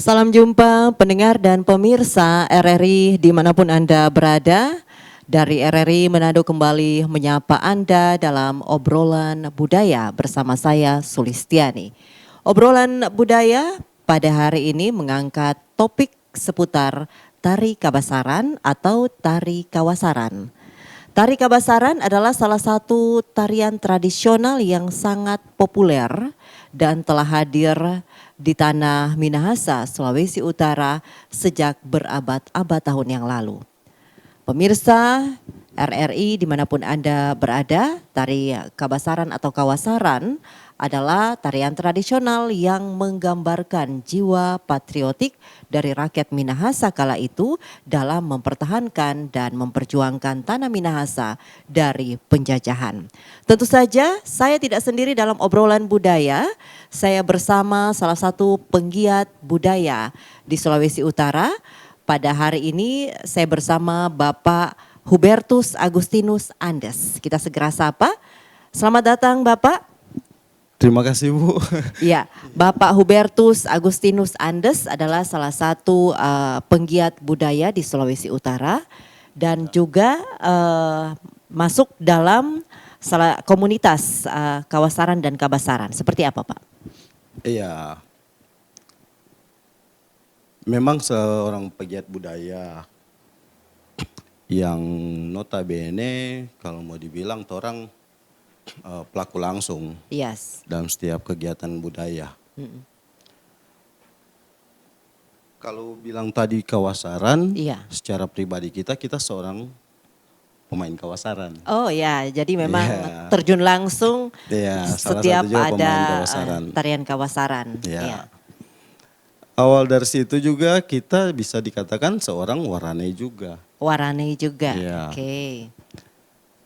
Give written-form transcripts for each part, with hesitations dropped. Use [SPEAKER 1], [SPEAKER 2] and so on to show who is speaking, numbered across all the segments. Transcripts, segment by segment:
[SPEAKER 1] Salam jumpa pendengar dan pemirsa RRI dimanapun Anda berada. Dari RRI Manado kembali menyapa Anda dalam obrolan budaya bersama saya Sulistiani. Obrolan budaya pada hari ini mengangkat topik seputar tari kabasaran atau tari kawasaran. Tari kabasaran adalah salah satu tarian tradisional yang sangat populer dan telah hadir di tanah Minahasa, Sulawesi Utara sejak berabad-abad tahun yang lalu. Pemirsa RRI dimanapun Anda berada, tari kabasaran atau kawasaran adalah tarian tradisional yang menggambarkan jiwa patriotik dari rakyat Minahasa kala itu dalam mempertahankan dan memperjuangkan tanah Minahasa dari penjajahan. Tentu saja saya tidak sendiri dalam obrolan budaya, saya bersama salah satu penggiat budaya di Sulawesi Utara. Pada hari ini saya bersama Bapak Hubertus Agustinus Andes. Kita segera sapa. Selamat datang Bapak.
[SPEAKER 2] Terima kasih Bu.
[SPEAKER 1] Ya, Bapak Hubertus Agustinus Andes adalah salah satu penggiat budaya di Sulawesi Utara dan juga masuk dalam komunitas kawasaran dan kabasaran. Seperti apa Pak?
[SPEAKER 2] Iya, memang seorang pegiat budaya yang notabene kalau mau dibilang orang pelaku langsung
[SPEAKER 1] Yes.
[SPEAKER 2] dalam setiap kegiatan budaya.
[SPEAKER 1] Mm-mm.
[SPEAKER 2] Kalau bilang tadi kawasaran,
[SPEAKER 1] Iya.
[SPEAKER 2] secara pribadi kita seorang pemain kawasaran.
[SPEAKER 1] Oh ya, jadi memang
[SPEAKER 2] Iya.
[SPEAKER 1] terjun langsung
[SPEAKER 2] Iya, salah
[SPEAKER 1] setiap
[SPEAKER 2] satu juga
[SPEAKER 1] ada
[SPEAKER 2] pemain kawasaran.
[SPEAKER 1] tarian kawasaran.
[SPEAKER 2] Iya.
[SPEAKER 1] Iya.
[SPEAKER 2] Awal dari situ juga kita bisa dikatakan seorang warane juga.
[SPEAKER 1] Warane juga.
[SPEAKER 2] Iya.
[SPEAKER 1] Oke.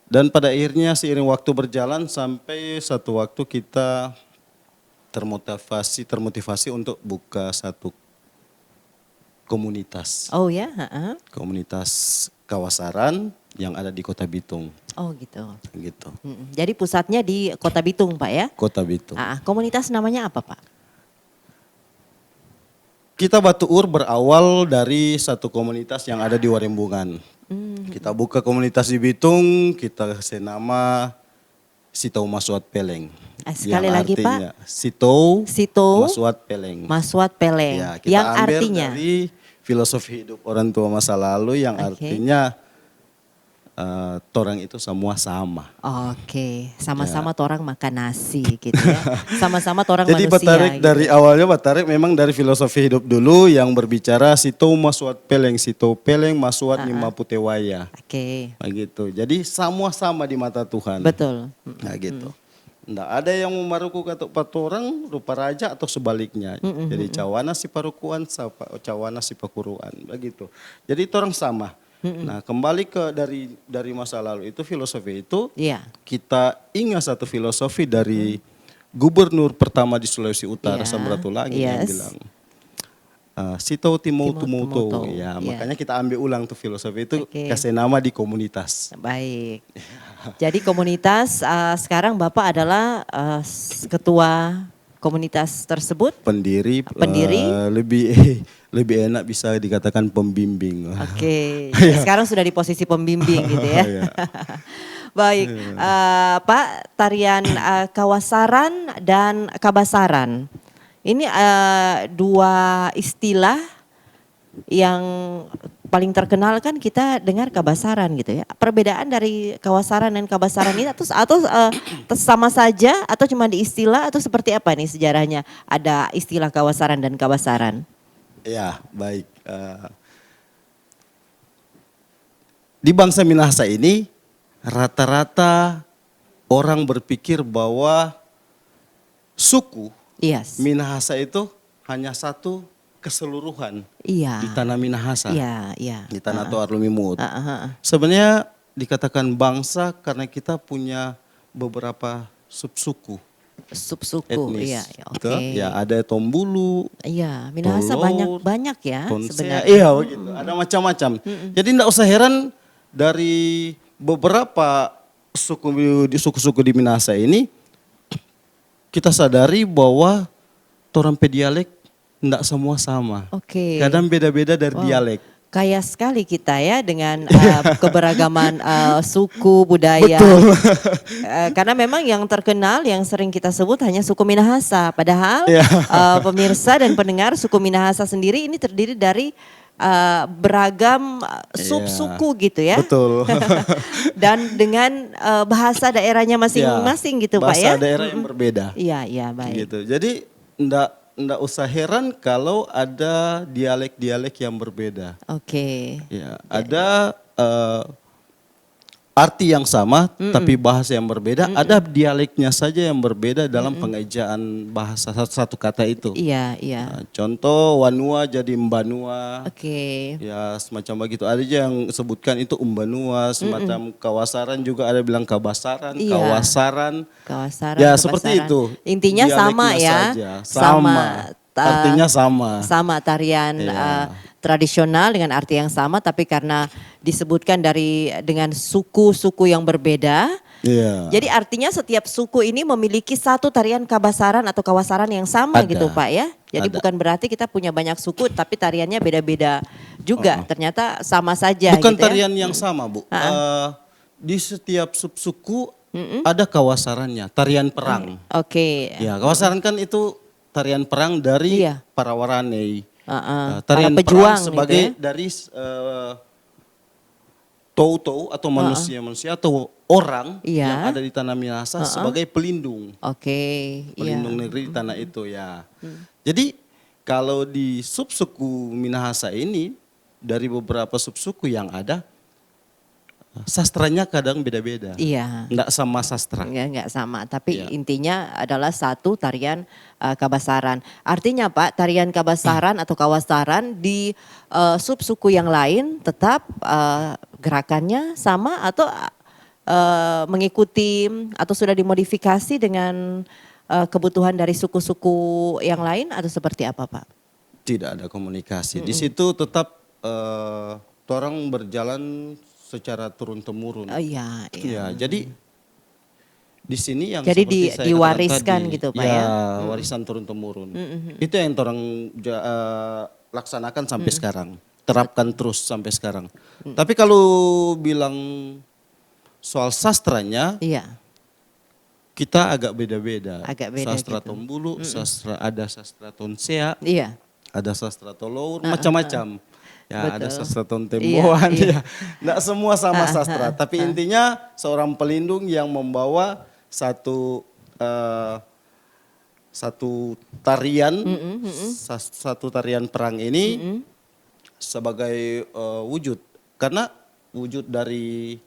[SPEAKER 2] Dan pada akhirnya seiring waktu berjalan sampai satu waktu kita termotivasi untuk buka satu komunitas.
[SPEAKER 1] Oh ya, heeh.
[SPEAKER 2] Komunitas kawasaran yang ada di Kota Bitung.
[SPEAKER 1] Oh gitu.
[SPEAKER 2] Gitu.
[SPEAKER 1] Mm-mm. Jadi pusatnya di Kota Bitung Pak ya?
[SPEAKER 2] Kota Bitung.
[SPEAKER 1] Komunitas namanya apa Pak?
[SPEAKER 2] Kita Batu Ur berawal dari satu komunitas yang ada di Warembungan. Kita buka komunitas di Bitung, kita kasih nama Sitou Maswat Peleng.
[SPEAKER 1] Sekali
[SPEAKER 2] yang
[SPEAKER 1] lagi
[SPEAKER 2] artinya,
[SPEAKER 1] Pak.
[SPEAKER 2] Sitou
[SPEAKER 1] Sitou
[SPEAKER 2] Maswat Peleng.
[SPEAKER 1] Maswat Peleng.
[SPEAKER 2] Ya, kita
[SPEAKER 1] yang
[SPEAKER 2] ambil
[SPEAKER 1] artinya
[SPEAKER 2] dari filosofi hidup orang tua masa lalu yang
[SPEAKER 1] Oke.
[SPEAKER 2] artinya torang itu semua sama.
[SPEAKER 1] Oke, sama-sama torang makan nasi gitu ya. Sama-sama torang
[SPEAKER 2] Jadi
[SPEAKER 1] manusia.
[SPEAKER 2] Batarik
[SPEAKER 1] gitu.
[SPEAKER 2] dari awalnya Batarik memang dari filosofi hidup dulu yang berbicara Sitou Maswat Peleng, Sitou Peleng Maswat Nima Putewaya.
[SPEAKER 1] Oke,
[SPEAKER 2] Begitu. Jadi semua sama di mata Tuhan.
[SPEAKER 1] betul.
[SPEAKER 2] Nah gitu. Nggak ada yang memaruku kata patorang rupa raja atau sebaliknya. Jadi cawana si parukuan, cawana si pakuruan. Begitu. Jadi orang sama. Nah kembali ke dari masa lalu itu filosofi itu
[SPEAKER 1] Iya.
[SPEAKER 2] kita ingat satu filosofi dari gubernur pertama di Sulawesi Utara
[SPEAKER 1] Iya.
[SPEAKER 2] Samratulangi yang
[SPEAKER 1] Yes.
[SPEAKER 2] bilang Sitou Timau
[SPEAKER 1] Tumutu.
[SPEAKER 2] Tumutu. Ya,
[SPEAKER 1] Iya.
[SPEAKER 2] makanya kita ambil ulang tuh filosofi itu
[SPEAKER 1] Oke.
[SPEAKER 2] kasih nama di komunitas.
[SPEAKER 1] Baik. Jadi komunitas sekarang Bapak adalah ketua komunitas tersebut.
[SPEAKER 2] Pendiri,
[SPEAKER 1] Pendiri?
[SPEAKER 2] lebih enak bisa dikatakan pembimbing.
[SPEAKER 1] Oke. Sekarang sudah di posisi pembimbing gitu ya.
[SPEAKER 2] Iya.
[SPEAKER 1] Baik, Pak, tarian kawasaran dan kabasaran. Ini dua istilah yang paling terkenal kan kita dengar kabasaran gitu ya. Perbedaan dari kawasaran dan kabasaran ini atau sama saja atau cuma di istilah atau seperti apa nih sejarahnya ada istilah kawasaran dan kabasaran?
[SPEAKER 2] Ya, baik. Di bangsa Minahasa ini rata-rata orang berpikir bahwa suku
[SPEAKER 1] Yes.
[SPEAKER 2] Minahasa itu hanya satu keseluruhan
[SPEAKER 1] Iya.
[SPEAKER 2] di tanah Minahasa,
[SPEAKER 1] Iya, iya.
[SPEAKER 2] di tanah Toa Lumimut.
[SPEAKER 1] Heeh.
[SPEAKER 2] Sebenarnya dikatakan bangsa karena kita punya beberapa subsuku
[SPEAKER 1] Subsuku,
[SPEAKER 2] etnis.
[SPEAKER 1] iya,
[SPEAKER 2] Gitu.
[SPEAKER 1] oke.
[SPEAKER 2] Ya ada Tombulu,
[SPEAKER 1] Iya, Minahasa
[SPEAKER 2] Tolor,
[SPEAKER 1] banyak ya
[SPEAKER 2] Tonsea,
[SPEAKER 1] sebenarnya.
[SPEAKER 2] iya begitu. Ada macam-macam. Jadi tidak usah heran dari beberapa suku-suku di Minahasa ini kita sadari bahwa orang pe dialek enggak semua sama.
[SPEAKER 1] Oke.
[SPEAKER 2] Kadang beda-beda dari dialek.
[SPEAKER 1] Kaya sekali kita ya dengan keberagaman suku budaya.
[SPEAKER 2] Betul.
[SPEAKER 1] Karena memang yang terkenal yang sering kita sebut hanya suku Minahasa. Padahal
[SPEAKER 2] Iya.
[SPEAKER 1] pemirsa dan pendengar, suku Minahasa sendiri ini terdiri dari beragam sub-suku gitu ya.
[SPEAKER 2] Betul.
[SPEAKER 1] Dan dengan bahasa daerahnya masing-masing gitu Pak ya.
[SPEAKER 2] Bahasa daerah yang berbeda.
[SPEAKER 1] Iya, iya baik.
[SPEAKER 2] Gitu. Jadi ndak usah heran kalau ada dialek-dialek yang berbeda.
[SPEAKER 1] Oke.
[SPEAKER 2] Ya, ada arti yang sama tapi bahasa yang berbeda, ada dialeknya saja yang berbeda dalam pengejaan bahasa satu kata itu.
[SPEAKER 1] Iya, iya.
[SPEAKER 2] Nah, contoh wanua jadi mbanua.
[SPEAKER 1] Oke.
[SPEAKER 2] Ya semacam begitu. Ada yang sebutkan itu umbanua, semacam kawasaran juga ada bilang kabasaran,
[SPEAKER 1] Iya.
[SPEAKER 2] kawasaran.
[SPEAKER 1] Kawasaran.
[SPEAKER 2] Ya
[SPEAKER 1] kebasaran.
[SPEAKER 2] seperti itu.
[SPEAKER 1] Intinya sama
[SPEAKER 2] Dialeknya
[SPEAKER 1] ya.
[SPEAKER 2] saja. Sama. Artinya sama.
[SPEAKER 1] Sama tarian
[SPEAKER 2] Iya.
[SPEAKER 1] tradisional dengan arti yang sama, tapi karena disebutkan dengan suku-suku yang berbeda.
[SPEAKER 2] Iya.
[SPEAKER 1] Jadi artinya setiap suku ini memiliki satu tarian kabasaran atau kawasaran yang sama
[SPEAKER 2] Ada.
[SPEAKER 1] gitu Pak ya. Jadi
[SPEAKER 2] Ada.
[SPEAKER 1] bukan berarti kita punya banyak suku tapi tariannya beda-beda juga. Ternyata sama saja
[SPEAKER 2] Bukan
[SPEAKER 1] gitu ya.
[SPEAKER 2] tarian yang sama, Bu. Di setiap subsuku ada kawasarannya, tarian perang.
[SPEAKER 1] Oke.
[SPEAKER 2] Ya, kawasaran kan itu tarian perang dari
[SPEAKER 1] Iya.
[SPEAKER 2] para waranei.
[SPEAKER 1] Para
[SPEAKER 2] Tarian
[SPEAKER 1] pejuang
[SPEAKER 2] perang sebagai
[SPEAKER 1] gitu ya.
[SPEAKER 2] dari tou-tou atau manusia-manusia atau orang
[SPEAKER 1] Iya.
[SPEAKER 2] yang ada di tanah Minahasa sebagai pelindung.
[SPEAKER 1] Oke. Iya.
[SPEAKER 2] Pelindung negeri di tanah itu ya. Jadi kalau di subsuku Minahasa ini dari beberapa subsuku yang ada sastranya kadang beda-beda.
[SPEAKER 1] Iya.
[SPEAKER 2] Enggak sama sastra.
[SPEAKER 1] Ya, nggak sama, tapi
[SPEAKER 2] Iya.
[SPEAKER 1] intinya adalah satu tarian kabasaran. Artinya Pak, tarian kabasaran atau kawasaran di subsuku yang lain tetap gerakannya sama atau mengikuti atau sudah dimodifikasi dengan kebutuhan dari suku-suku yang lain atau seperti apa Pak?
[SPEAKER 2] Tidak ada komunikasi. Di situ tetap orang berjalan secara turun-temurun.
[SPEAKER 1] Oh iya, iya.
[SPEAKER 2] Ya, jadi di sini yang
[SPEAKER 1] Jadi
[SPEAKER 2] seperti saya
[SPEAKER 1] diwariskan
[SPEAKER 2] katakan tadi,
[SPEAKER 1] gitu, Pak, ya?
[SPEAKER 2] warisan turun-temurun. Itu yang orang laksanakan sampai sekarang, terapkan terus sampai sekarang. Tapi kalau bilang soal sastranya,
[SPEAKER 1] Iya,
[SPEAKER 2] kita agak beda-beda.
[SPEAKER 1] Agak beda
[SPEAKER 2] Sastra
[SPEAKER 1] gitu.
[SPEAKER 2] Tombulu, ada sastra Tonsea,
[SPEAKER 1] iya.
[SPEAKER 2] ada sastra Tolour, macam-macam. Ya, ada
[SPEAKER 1] Betul.
[SPEAKER 2] sastra Temboan,
[SPEAKER 1] Iya, iya.
[SPEAKER 2] ya. Nggak semua sama sastra, tapi intinya seorang pelindung yang membawa satu tarian, satu tarian perang ini sebagai wujud, karena wujud dari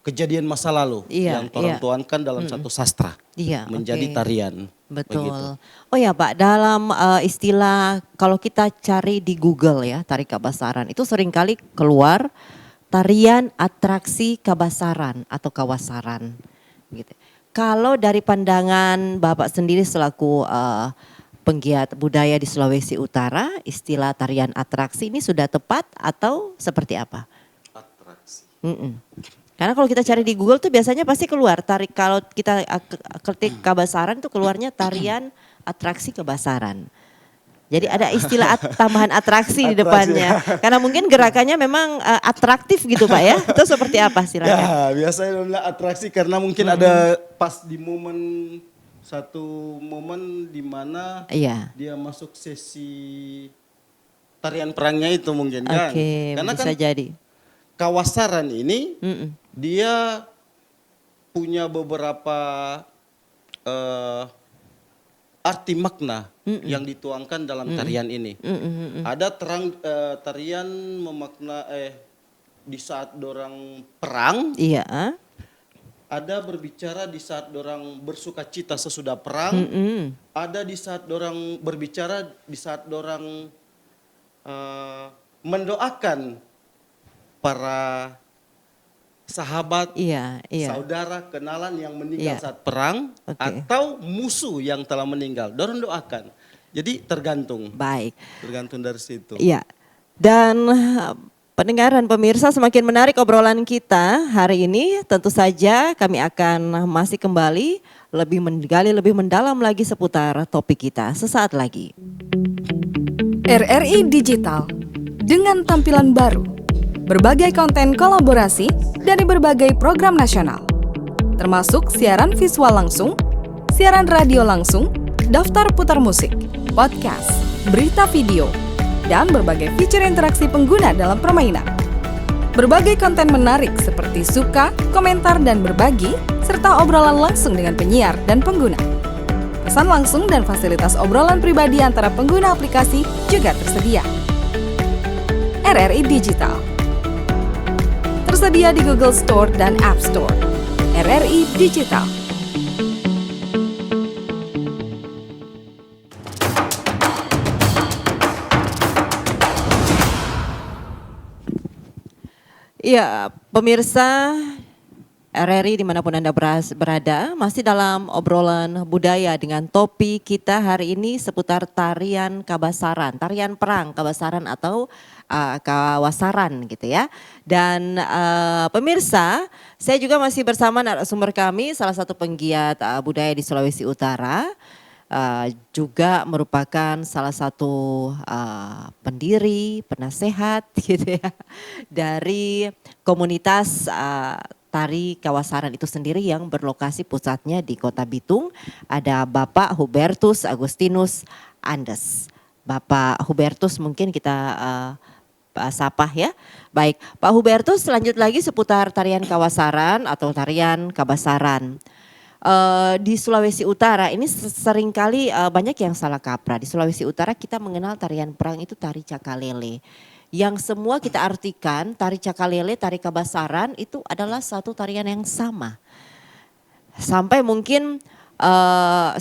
[SPEAKER 2] kejadian masa lalu
[SPEAKER 1] Iya,
[SPEAKER 2] yang orang
[SPEAKER 1] iya.
[SPEAKER 2] tuangkan dalam satu sastra
[SPEAKER 1] Iya,
[SPEAKER 2] menjadi
[SPEAKER 1] oke.
[SPEAKER 2] tarian.
[SPEAKER 1] Betul.
[SPEAKER 2] Begitu.
[SPEAKER 1] Oh ya Pak, dalam istilah kalau kita cari di Google ya, tari kabasaran itu seringkali keluar tarian atraksi kabasaran atau kawasaran gitu. Kalau dari pandangan Bapak sendiri selaku penggiat budaya di Sulawesi Utara, istilah tarian atraksi ini sudah tepat atau seperti apa?
[SPEAKER 2] Atraksi.
[SPEAKER 1] Karena kalau kita cari di Google tuh biasanya pasti keluar kalau kita ketik kabasaran tuh keluarnya tarian atraksi kabasaran. Jadi ada istilah tambahan atraksi di depannya. Karena mungkin gerakannya memang atraktif gitu Pak ya. Itu seperti apa silakan?
[SPEAKER 2] Ya, biasanya bilang atraksi karena mungkin ada pas di satu momen di mana
[SPEAKER 1] Iya.
[SPEAKER 2] dia masuk sesi tarian perangnya itu mungkin kan.
[SPEAKER 1] Oke,
[SPEAKER 2] Karena
[SPEAKER 1] bisa
[SPEAKER 2] kan
[SPEAKER 1] jadi.
[SPEAKER 2] kawasaran ini dia punya beberapa arti makna yang dituangkan dalam tarian ini. Ada tarian memakna di saat dorang perang,
[SPEAKER 1] Iya.
[SPEAKER 2] ada berbicara di saat dorang bersuka cita sesudah perang, ada di saat dorang berbicara di saat dorang mendoakan para sahabat,
[SPEAKER 1] Iya, iya.
[SPEAKER 2] saudara, kenalan yang meninggal
[SPEAKER 1] Iya.
[SPEAKER 2] saat perang,
[SPEAKER 1] Oke.
[SPEAKER 2] atau musuh yang telah meninggal. Dorang doakan. Jadi tergantung
[SPEAKER 1] Baik.
[SPEAKER 2] dari situ.
[SPEAKER 1] Iya. Dan pendengar dan pemirsa semakin menarik obrolan kita hari ini. Tentu saja kami akan masih kembali lebih menggali lebih mendalam lagi seputar topik kita sesaat lagi.
[SPEAKER 3] RRI Digital dengan tampilan baru, berbagai konten kolaborasi dari berbagai program nasional, termasuk siaran visual langsung, siaran radio langsung, daftar putar musik, podcast, berita video, dan berbagai fitur interaksi pengguna dalam permainan. Berbagai konten menarik seperti suka, komentar, dan berbagi, serta obrolan langsung dengan penyiar dan pengguna. Pesan langsung dan fasilitas obrolan pribadi antara pengguna aplikasi juga tersedia. RRI Digital tersedia di Google Store dan App Store. RRI Digital.
[SPEAKER 1] Iya, pemirsa RRI dimanapun Anda berada, masih dalam obrolan budaya dengan topik kita hari ini seputar tarian Kabasaran, tarian perang Kabasaran atau Kawasaran gitu ya. Dan pemirsa, saya juga masih bersama narasumber kami, salah satu penggiat budaya di Sulawesi Utara. Juga merupakan salah satu pendiri, penasehat gitu ya dari komunitas tari Kawasaran itu sendiri yang berlokasi pusatnya di Kota Bitung. Ada Bapak Hubertus Agustinus Andes. Bapak Hubertus mungkin kita sapa ya. Baik, Pak Hubertus lanjut lagi seputar tarian Kawasaran atau tarian Kabasaran. Di Sulawesi Utara ini seringkali banyak yang salah kaprah. Di Sulawesi Utara kita mengenal tarian perang itu tari Cakalele. Yang semua kita artikan tari Cakalele, tari Kabasaran itu adalah satu tarian yang sama. Sampai mungkin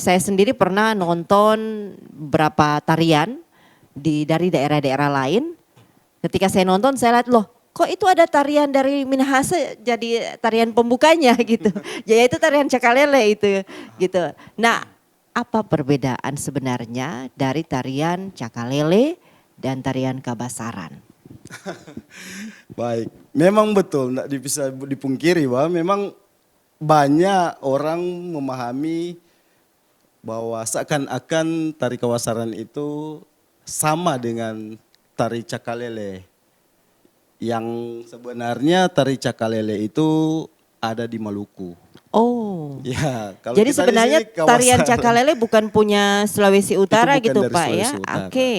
[SPEAKER 1] saya sendiri pernah nonton beberapa tarian dari daerah-daerah lain. Ketika saya nonton saya lihat loh, kok itu ada tarian dari Minahasa jadi tarian pembukanya gitu. Yaitu tarian Cakalele itu gitu. Nah, apa perbedaan sebenarnya dari tarian Cakalele dan tarian Kabasaran?
[SPEAKER 2] Baik, memang betul, tidak bisa dipungkiri bahwa memang banyak orang memahami bahwa seakan-akan tari Kawasaran itu sama dengan tari Cakalele. Yang sebenarnya tari Cakalele itu ada di Maluku.
[SPEAKER 1] Oh.
[SPEAKER 2] Ya, kalau
[SPEAKER 1] jadi
[SPEAKER 2] kita di
[SPEAKER 1] sebenarnya
[SPEAKER 2] sini
[SPEAKER 1] tarian Cakalele bukan punya Sulawesi Utara
[SPEAKER 2] bukan
[SPEAKER 1] gitu
[SPEAKER 2] dari
[SPEAKER 1] Pak
[SPEAKER 2] Sulawesi
[SPEAKER 1] ya?
[SPEAKER 2] Utara.
[SPEAKER 1] Oke.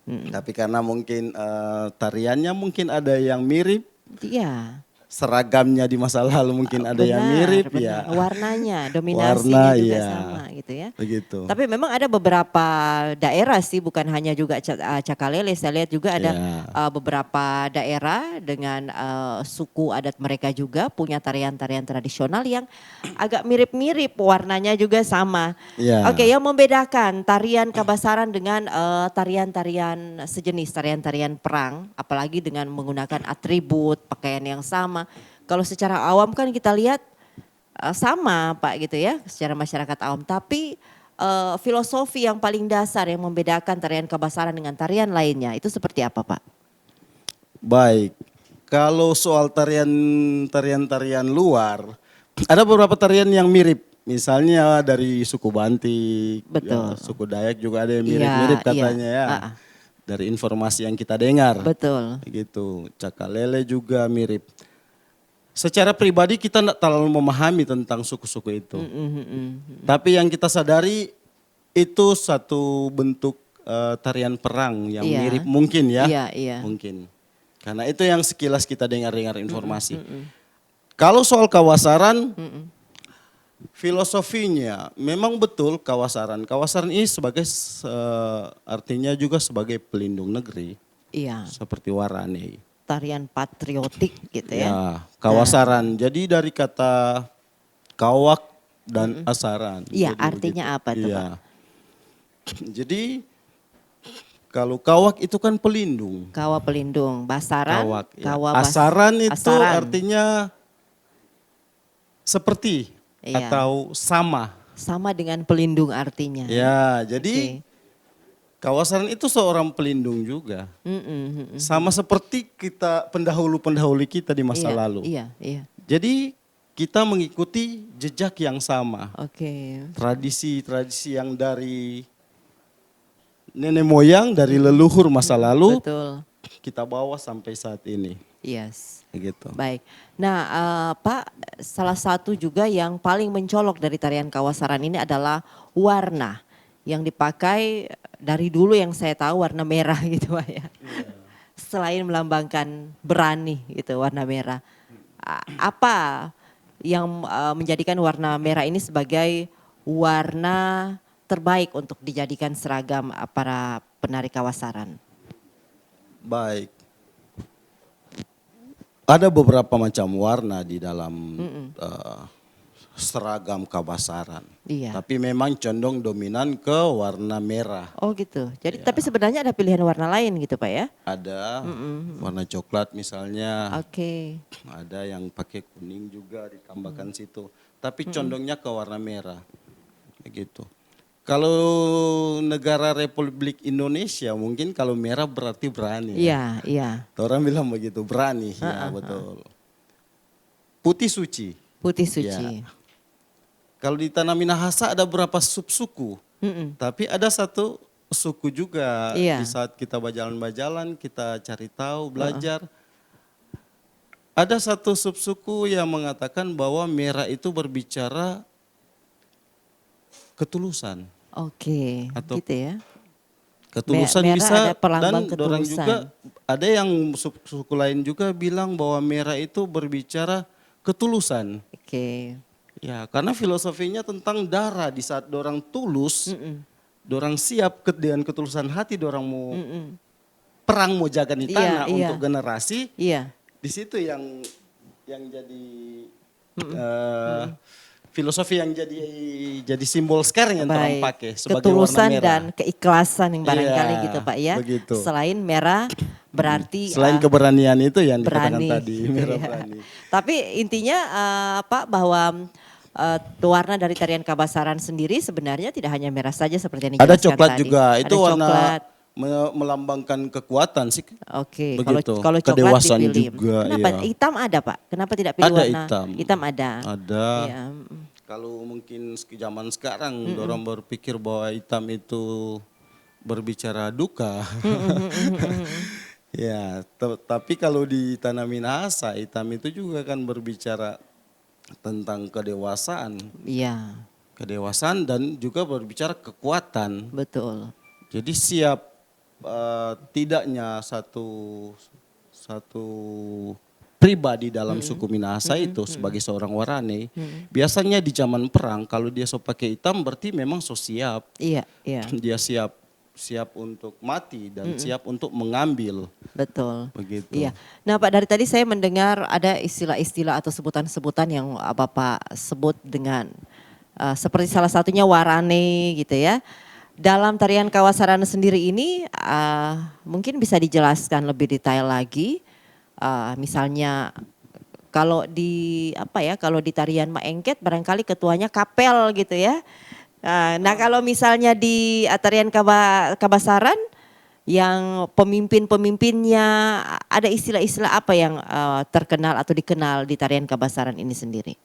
[SPEAKER 2] Tapi karena mungkin tariannya mungkin ada yang mirip,
[SPEAKER 1] Iya.
[SPEAKER 2] seragamnya di masa lalu mungkin ada yang mirip ya.
[SPEAKER 1] Warnanya, dominasinya
[SPEAKER 2] Warna,
[SPEAKER 1] juga
[SPEAKER 2] iya.
[SPEAKER 1] sama gitu ya.
[SPEAKER 2] Begitu.
[SPEAKER 1] Tapi memang ada beberapa daerah sih, bukan hanya juga Cakalele. Saya lihat juga ada beberapa daerah dengan suku adat mereka juga punya tarian-tarian tradisional yang agak mirip-mirip, warnanya juga sama.
[SPEAKER 2] Ya.
[SPEAKER 1] Oke, yang membedakan tarian Kabasaran dengan tarian-tarian sejenis, tarian-tarian perang, apalagi dengan menggunakan atribut, pakaian yang sama. Kalau secara awam kan kita lihat sama Pak gitu ya, secara masyarakat awam. Tapi filosofi yang paling dasar yang membedakan tarian Kabasaran dengan tarian lainnya itu seperti apa Pak?
[SPEAKER 2] Baik, kalau soal tarian-tarian luar, ada beberapa tarian yang mirip. Misalnya dari suku Bantik,
[SPEAKER 1] Betul.
[SPEAKER 2] ya, suku Dayak juga ada yang mirip-mirip katanya ya. Dari informasi yang kita dengar.
[SPEAKER 1] Betul.
[SPEAKER 2] Begitu, Cakalele juga mirip. Secara pribadi kita tidak terlalu memahami tentang suku-suku itu. Tapi yang kita sadari itu satu bentuk tarian perang yang mirip mungkin ya.
[SPEAKER 1] Iya.
[SPEAKER 2] Mungkin. Karena itu yang sekilas kita dengar-dengar informasi. Kalau soal Kawasaran, filosofinya memang betul Kawasaran. Kawasaran ini sebagai artinya juga sebagai pelindung negeri.
[SPEAKER 1] Iya.
[SPEAKER 2] Seperti Warane.
[SPEAKER 1] Tarian patriotik gitu ya.
[SPEAKER 2] Ya, Kawasaran. Jadi dari kata kawak dan asaran.
[SPEAKER 1] Iya,
[SPEAKER 2] Jadi
[SPEAKER 1] artinya
[SPEAKER 2] begitu.
[SPEAKER 1] apa tuh
[SPEAKER 2] Iya.
[SPEAKER 1] Pak?
[SPEAKER 2] Jadi kalau kawak itu kan pelindung.
[SPEAKER 1] Kawa pelindung, basaran,
[SPEAKER 2] Kawak. Ya.
[SPEAKER 1] kawa
[SPEAKER 2] Asaran itu
[SPEAKER 1] asaran.
[SPEAKER 2] artinya seperti
[SPEAKER 1] Iya.
[SPEAKER 2] atau sama.
[SPEAKER 1] Sama dengan pelindung artinya.
[SPEAKER 2] Ya, jadi Kawasaran itu seorang pelindung juga. Sama seperti kita pendahulu-pendahulu kita di masa lalu.
[SPEAKER 1] Iya.
[SPEAKER 2] Jadi kita mengikuti jejak yang sama.
[SPEAKER 1] Oke.
[SPEAKER 2] Tradisi-tradisi yang dari nenek moyang, dari leluhur masa lalu,
[SPEAKER 1] Betul.
[SPEAKER 2] kita bawa sampai saat ini.
[SPEAKER 1] Yes.
[SPEAKER 2] Gitu.
[SPEAKER 1] Baik. Nah, Pak, salah satu juga yang paling mencolok dari tarian Kawasaran ini adalah warna yang dipakai dari dulu yang saya tahu warna merah gitu Pak ya. Selain melambangkan berani gitu warna merah. Apa yang menjadikan warna merah ini sebagai warna terbaik untuk dijadikan seragam para penari Kawasaran?
[SPEAKER 2] Baik. Ada beberapa macam warna di dalam seragam Kawasaran.
[SPEAKER 1] Iya.
[SPEAKER 2] Tapi memang condong dominan ke warna merah.
[SPEAKER 1] Oh gitu. Jadi tapi sebenarnya ada pilihan warna lain gitu Pak ya?
[SPEAKER 2] Ada warna coklat misalnya.
[SPEAKER 1] Oke.
[SPEAKER 2] Ada yang pakai kuning juga ditambahkan situ. Tapi condongnya ke warna merah. Begitu. Kalau negara Republik Indonesia mungkin kalau merah berarti berani.
[SPEAKER 1] Iya, iya.
[SPEAKER 2] Orang bilang begitu, berani. Ya betul. Putih suci.
[SPEAKER 1] Putih suci.
[SPEAKER 2] Ya. Kalau di tanah Minahasa ada berapa subsuku. Tapi ada satu suku juga.
[SPEAKER 1] Iya.
[SPEAKER 2] Di saat kita berjalan-jalan, kita cari tahu, belajar. Ada satu subsuku yang mengatakan bahwa merah itu berbicara ketulusan.
[SPEAKER 1] Oke,
[SPEAKER 2] Atau
[SPEAKER 1] gitu ya.
[SPEAKER 2] Ketulusan
[SPEAKER 1] Merah
[SPEAKER 2] bisa
[SPEAKER 1] ada pelambang
[SPEAKER 2] dan orang
[SPEAKER 1] ketulusan.
[SPEAKER 2] juga ada yang suku lain juga bilang bahwa merah itu berbicara ketulusan.
[SPEAKER 1] Oke.
[SPEAKER 2] Ya, karena filosofinya tentang darah di saat dorang tulus, dorang siap dengan ketulusan hati, dorang mau perang mau jaga di tanah
[SPEAKER 1] Iya,
[SPEAKER 2] untuk generasi.
[SPEAKER 1] Iya.
[SPEAKER 2] Di situ yang jadi filosofi yang jadi simbol sekarang yang orang pakai sebagai
[SPEAKER 1] ketulusan
[SPEAKER 2] warna merah.
[SPEAKER 1] dan keikhlasan yang barangkali
[SPEAKER 2] Iya,
[SPEAKER 1] gitu Pak ya.
[SPEAKER 2] begitu.
[SPEAKER 1] Selain merah berarti
[SPEAKER 2] Selain keberanian itu yang dikatakan
[SPEAKER 1] berani.
[SPEAKER 2] tadi,
[SPEAKER 1] gitu
[SPEAKER 2] merah
[SPEAKER 1] ya.
[SPEAKER 2] berani.
[SPEAKER 1] Tapi intinya Pak bahwa warna dari tarian Kabasaran sendiri sebenarnya tidak hanya merah saja seperti yang
[SPEAKER 2] Ada
[SPEAKER 1] dijelaskan
[SPEAKER 2] coklat
[SPEAKER 1] tadi.
[SPEAKER 2] juga, itu
[SPEAKER 1] Ada
[SPEAKER 2] warna
[SPEAKER 1] coklat.
[SPEAKER 2] melambangkan kekuatan sih.
[SPEAKER 1] Oke,
[SPEAKER 2] Begitu.
[SPEAKER 1] kalau coklat
[SPEAKER 2] Kedewasaan
[SPEAKER 1] dipilih.
[SPEAKER 2] juga,
[SPEAKER 1] Kenapa
[SPEAKER 2] iya.
[SPEAKER 1] hitam ada Pak? Kenapa tidak pilih
[SPEAKER 2] Ada
[SPEAKER 1] warna
[SPEAKER 2] hitam.
[SPEAKER 1] Hitam ada.
[SPEAKER 2] Ada.
[SPEAKER 1] Iya.
[SPEAKER 2] Kalau mungkin zaman sekarang orang berpikir bahwa hitam itu berbicara duka. Ya, tapi kalau di tanah Minahasa hitam itu juga kan berbicara tentang kedewasaan.
[SPEAKER 1] Iya,
[SPEAKER 2] Kedewasaan dan juga berbicara kekuatan.
[SPEAKER 1] betul.
[SPEAKER 2] Jadi siap tidaknya satu pribadi dalam suku Minahasa itu sebagai seorang warane. Biasanya di zaman perang kalau dia so pakai hitam berarti memang so siap.
[SPEAKER 1] Iya, iya.
[SPEAKER 2] Dia siap untuk mati dan siap untuk mengambil.
[SPEAKER 1] Betul.
[SPEAKER 2] Begitu.
[SPEAKER 1] Iya. Nah Pak, dari tadi saya mendengar ada istilah-istilah atau sebutan-sebutan yang Bapak sebut dengan seperti salah satunya warane gitu ya. Dalam tarian Kawasaran sendiri ini mungkin bisa dijelaskan lebih detail lagi. Misalnya kalau di kalau di tarian Maengket barangkali ketuanya kapel gitu ya. Nah kalau misalnya di tarian Kabasaran yang pemimpin-pemimpinnya ada istilah-istilah apa yang terkenal atau dikenal di tarian Kabasaran ini sendiri?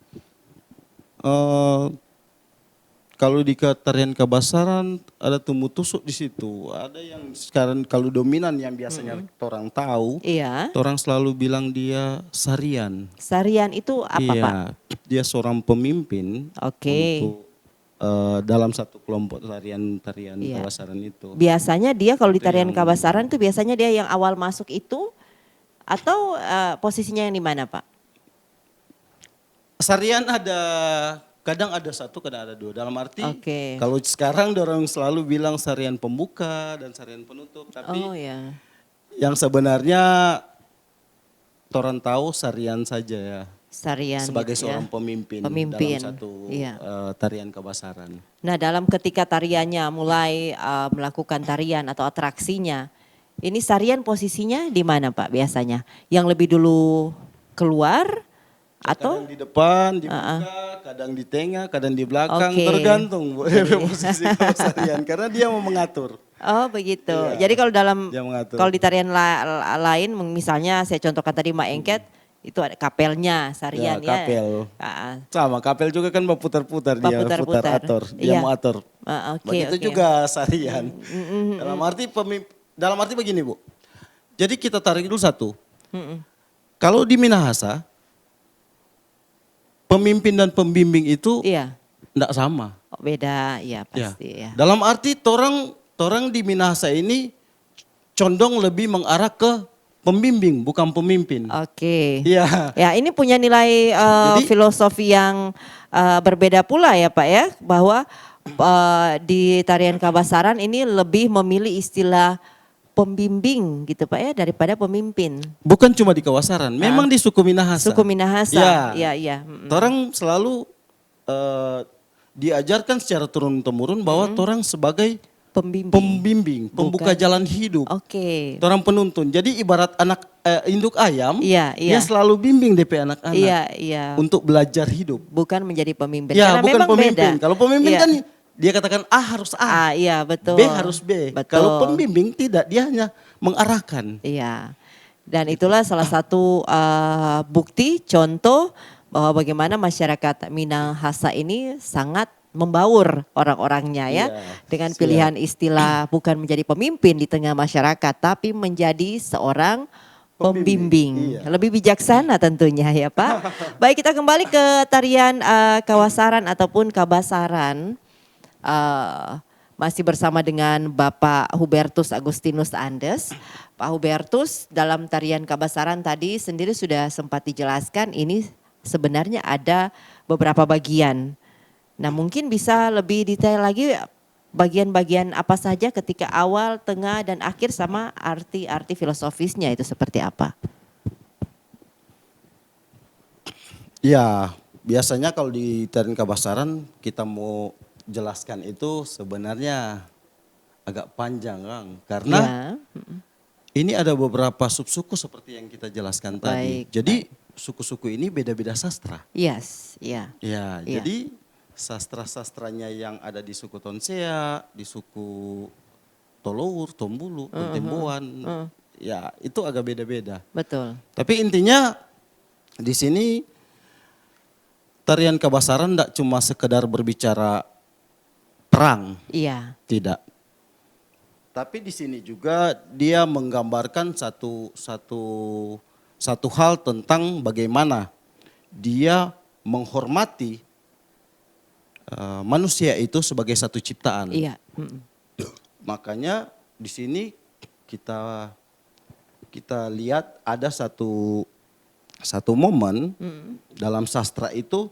[SPEAKER 2] Kalau di tarian Kabasaran ada tumbuh tusuk di situ. Ada yang sekarang kalau dominan yang biasanya orang tahu,
[SPEAKER 1] Iya.
[SPEAKER 2] orang selalu bilang dia sarian.
[SPEAKER 1] Sarian itu apa
[SPEAKER 2] Iya,
[SPEAKER 1] Pak?
[SPEAKER 2] dia seorang pemimpin
[SPEAKER 1] Oke.
[SPEAKER 2] untuk dalam satu kelompok tarian
[SPEAKER 1] Iya.
[SPEAKER 2] Kabasaran itu.
[SPEAKER 1] Biasanya dia kalau di
[SPEAKER 2] Itu
[SPEAKER 1] tarian
[SPEAKER 2] yang-
[SPEAKER 1] Kabasaran itu biasanya dia yang awal masuk itu atau posisinya yang di mana Pak?
[SPEAKER 2] Sarian kadang ada satu, kadang ada dua. Dalam arti
[SPEAKER 1] Oke.
[SPEAKER 2] kalau sekarang orang selalu bilang sarian pembuka dan sarian penutup, tapi
[SPEAKER 1] Oh ya.
[SPEAKER 2] yang sebenarnya orang tahu sarian saja ya.
[SPEAKER 1] Sarian
[SPEAKER 2] Sebagai
[SPEAKER 1] gitu ya.
[SPEAKER 2] seorang pemimpin,
[SPEAKER 1] Pemimpin,
[SPEAKER 2] dalam satu
[SPEAKER 1] iya.
[SPEAKER 2] tarian Kabasaran.
[SPEAKER 1] Nah dalam ketika tariannya mulai melakukan tarian atau atraksinya, ini sarian posisinya di mana Pak biasanya? Yang lebih dulu keluar atau?
[SPEAKER 2] Kadang di depan, di muka, kadang di tengah, kadang di belakang,
[SPEAKER 1] Oke.
[SPEAKER 2] tergantung posisi sarian karena dia mau mengatur.
[SPEAKER 1] Oh begitu.
[SPEAKER 2] Iya.
[SPEAKER 1] Jadi kalau
[SPEAKER 2] Dia mengatur.
[SPEAKER 1] kalau di tarian lain misalnya saya contohkan tadi Maengket, itu ada kapelnya Sarian ya.
[SPEAKER 2] Kapel.
[SPEAKER 1] Ah,
[SPEAKER 2] Sama kapel juga kan mau putar-putar dia,
[SPEAKER 1] Putar-putar.
[SPEAKER 2] putar ator, dia
[SPEAKER 1] Iya.
[SPEAKER 2] mau ator.
[SPEAKER 1] Oke,
[SPEAKER 2] Begitu
[SPEAKER 1] oke.
[SPEAKER 2] juga Sarian. Dalam arti begini Bu. Jadi kita tarik dulu satu. Kalau di Minahasa, pemimpin dan pembimbing itu
[SPEAKER 1] Iya.
[SPEAKER 2] enggak sama.
[SPEAKER 1] Oh, beda ya
[SPEAKER 2] Ya.
[SPEAKER 1] pasti ya.
[SPEAKER 2] Dalam arti torang di Minahasa ini condong lebih mengarah ke pembimbing bukan pemimpin.
[SPEAKER 1] Oke.
[SPEAKER 2] Iya.
[SPEAKER 1] Ya, ini punya nilai
[SPEAKER 2] Jadi-
[SPEAKER 1] filosofi yang berbeda pula ya Pak ya, bahwa di tarian Kabasaran ini lebih memilih istilah pembimbing gitu Pak ya daripada pemimpin.
[SPEAKER 2] Bukan cuma di Kawasaran, memang di suku Minahasa.
[SPEAKER 1] Suku Minahasa.
[SPEAKER 2] Ya.
[SPEAKER 1] Iya, iya.
[SPEAKER 2] Torang selalu diajarkan secara turun-temurun bahwa torang sebagai
[SPEAKER 1] Pembimbing.
[SPEAKER 2] pembimbing, pembuka
[SPEAKER 1] Bukan.
[SPEAKER 2] jalan hidup.
[SPEAKER 1] Oke.
[SPEAKER 2] Torang penuntun. Jadi ibarat anak induk ayam,
[SPEAKER 1] Iya, iya.
[SPEAKER 2] dia selalu bimbing DP anak-anak
[SPEAKER 1] Iya, iya.
[SPEAKER 2] untuk belajar hidup.
[SPEAKER 1] Bukan menjadi pemimpin.
[SPEAKER 2] Ya,
[SPEAKER 1] Karena
[SPEAKER 2] bukan
[SPEAKER 1] memang
[SPEAKER 2] pemimpin.
[SPEAKER 1] beda.
[SPEAKER 2] Kalau pemimpin
[SPEAKER 1] Iya.
[SPEAKER 2] kan dia katakan A harus A,
[SPEAKER 1] Iya, betul.
[SPEAKER 2] B harus B.
[SPEAKER 1] Betul.
[SPEAKER 2] Kalau pembimbing tidak, dia hanya mengarahkan.
[SPEAKER 1] Iya. Dan itulah salah satu bukti contoh bahwa bagaimana masyarakat Minahasa ini sangat membaur orang-orangnya ya,
[SPEAKER 2] Iya,
[SPEAKER 1] dengan
[SPEAKER 2] siap.
[SPEAKER 1] pilihan istilah bukan menjadi pemimpin di tengah masyarakat tapi menjadi seorang pembimbing.
[SPEAKER 2] Iya.
[SPEAKER 1] Lebih bijaksana tentunya ya Pak. Baik, kita kembali ke tarian Kawasaran ataupun Kabasaran. Masih bersama dengan Bapak Hubertus Agustinus Andes. Pak Hubertus, dalam tarian Kabasaran tadi sendiri sudah sempat dijelaskan ini sebenarnya ada beberapa bagian. Nah, mungkin bisa lebih detail lagi bagian-bagian apa saja ketika awal, tengah, dan akhir sama arti-arti filosofisnya itu seperti apa?
[SPEAKER 2] Ya, biasanya kalau di tarian Kabasaran kita mau jelaskan itu sebenarnya agak panjang Kang. Karena
[SPEAKER 1] Ya.
[SPEAKER 2] ini ada beberapa subsuku seperti yang kita jelaskan tadi.
[SPEAKER 1] Baik,
[SPEAKER 2] Jadi suku-suku ini beda-beda sastra.
[SPEAKER 1] Yes, ya.
[SPEAKER 2] Ya,
[SPEAKER 1] Iya.
[SPEAKER 2] jadi sastra-sastranya yang ada di suku Tonsea, di suku Tolour, Tombulu, Temboan, ya itu agak beda-beda.
[SPEAKER 1] Betul.
[SPEAKER 2] Tapi intinya di sini tarian Kabasaran tidak cuma sekedar berbicara perang,
[SPEAKER 1] Iya.
[SPEAKER 2] tidak. Tapi di sini juga dia menggambarkan satu hal tentang bagaimana dia menghormati manusia itu sebagai satu ciptaan.
[SPEAKER 1] Iya.
[SPEAKER 2] Makanya di sini kita lihat ada satu momen dalam sastra itu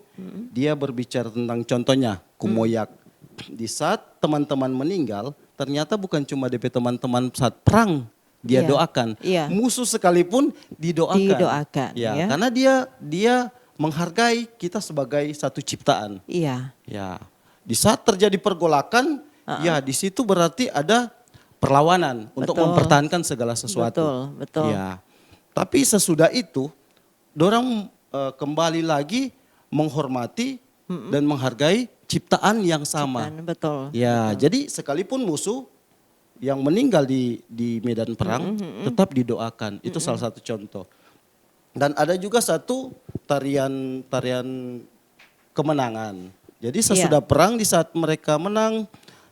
[SPEAKER 2] dia berbicara tentang contohnya kumoyak. Di saat teman-teman meninggal, ternyata bukan cuma DP teman-teman saat perang dia
[SPEAKER 1] Iya.
[SPEAKER 2] doakan,
[SPEAKER 1] Iya.
[SPEAKER 2] musuh sekalipun didoakan.
[SPEAKER 1] Didoakan, ya.
[SPEAKER 2] Karena dia menghargai kita sebagai satu ciptaan.
[SPEAKER 1] Iya.
[SPEAKER 2] Ya, di saat terjadi pergolakan, ya di situ berarti ada perlawanan untuk
[SPEAKER 1] Betul.
[SPEAKER 2] mempertahankan segala sesuatu.
[SPEAKER 1] Betul, betul.
[SPEAKER 2] Ya, tapi sesudah itu, dorang kembali lagi menghormati dan menghargai ciptaan yang sama.
[SPEAKER 1] Kan, betul.
[SPEAKER 2] Ya, jadi sekalipun musuh yang meninggal di medan perang tetap didoakan. Itu salah satu contoh. Dan ada juga satu tarian kemenangan. Jadi sesudah perang di saat mereka menang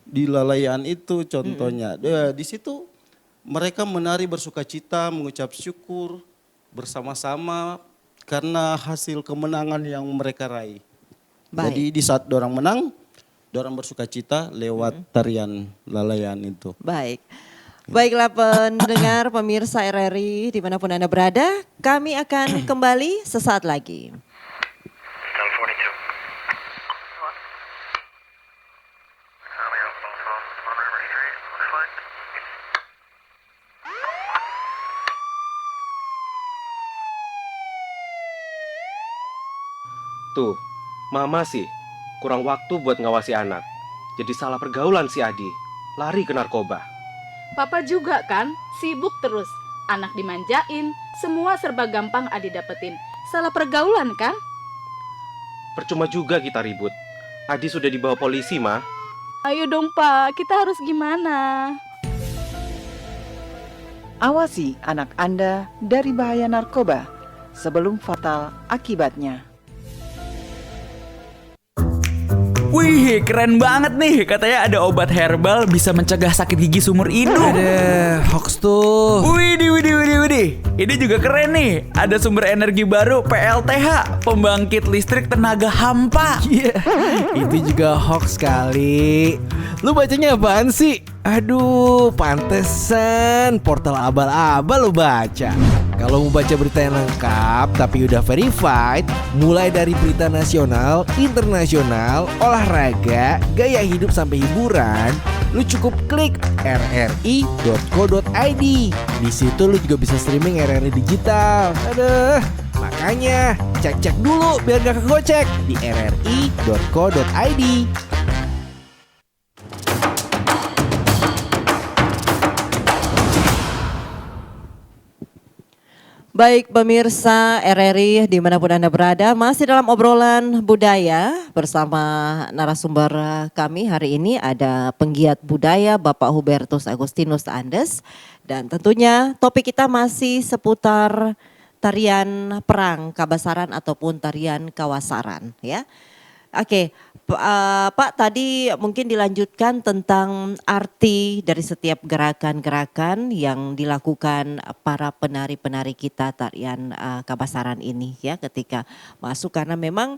[SPEAKER 2] di Lalayan itu contohnya. Di situ mereka menari bersukacita, mengucap syukur bersama-sama karena hasil kemenangan yang mereka raih.
[SPEAKER 1] Baik.
[SPEAKER 2] Jadi di saat dorang menang, dorang bersukacita lewat tarian Lalayan itu.
[SPEAKER 1] Baik. Baiklah pendengar pemirsa RRI dimanapun Anda berada, kami akan kembali sesaat lagi.
[SPEAKER 4] Channel 42. We have phone from 183. Looks like.
[SPEAKER 5] Tuh, mama sih kurang waktu buat ngawasi anak. Jadi salah pergaulan si Adi, lari ke narkoba.
[SPEAKER 6] Papa juga kan, sibuk terus. Anak dimanjain, semua serba gampang Adi dapetin. Salah pergaulan kan?
[SPEAKER 5] Percuma juga kita ribut. Adi sudah dibawa polisi, Ma.
[SPEAKER 6] Ayo dong Pak, kita harus gimana?
[SPEAKER 7] Awasi anak Anda dari bahaya narkoba. sebelum fatal akibatnya.
[SPEAKER 8] Wih, keren banget nih. Katanya ada obat herbal bisa mencegah sakit gigi seumur hidup.
[SPEAKER 9] Ada hoax tuh.
[SPEAKER 8] Widih. Ini juga keren nih. Ada sumber energi baru PLTH, pembangkit listrik tenaga hampa.
[SPEAKER 9] Iya, itu juga hoax kali. Lu bacanya apaan sih? Aduh, pantesan portal abal-abal lu baca. Kalau mau baca berita yang lengkap tapi udah verified, mulai dari berita nasional, internasional, olahraga, gaya hidup sampai hiburan, lu cukup klik rri.co.id. Di situ lu juga bisa streaming RRI digital. Aduh, makanya cek-cek dulu biar gak kegocek di rri.co.id.
[SPEAKER 1] Baik pemirsa RRI dimanapun Anda berada, masih dalam obrolan budaya bersama narasumber kami hari ini ada penggiat budaya Bapak Hubertus Agustinus Andes. Dan tentunya topik kita masih seputar tarian perang Kabasaran ataupun tarian Kawasaran ya. Oke, Pak tadi mungkin dilanjutkan tentang arti dari setiap gerakan-gerakan yang dilakukan para penari-penari kita tarian Kabasaran ini ya ketika masuk, karena memang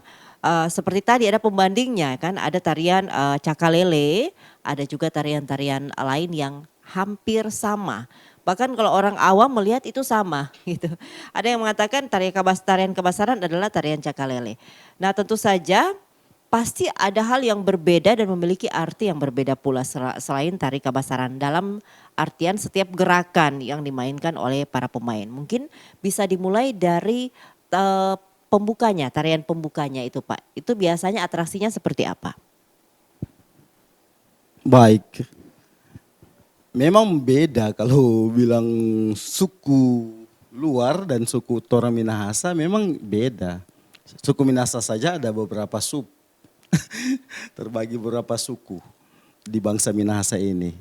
[SPEAKER 1] seperti tadi ada pembandingnya kan, ada tarian Cakalele, ada juga tarian-tarian lain yang hampir sama. Bahkan kalau orang awam melihat itu sama gitu. Ada yang mengatakan tarian Kabasaran adalah tarian Cakalele. Nah tentu saja pasti ada hal yang berbeda dan memiliki arti yang berbeda pula selain tari Kabasaran dalam artian setiap gerakan yang dimainkan oleh para pemain. Mungkin bisa dimulai dari pembukanya, tarian pembukanya itu Pak. Itu biasanya atraksinya seperti apa?
[SPEAKER 2] Baik. Memang beda kalau bilang suku luar dan suku Torang Minahasa memang beda. Suku Minahasa saja ada beberapa sub. Terbagi beberapa suku di bangsa Minahasa ini.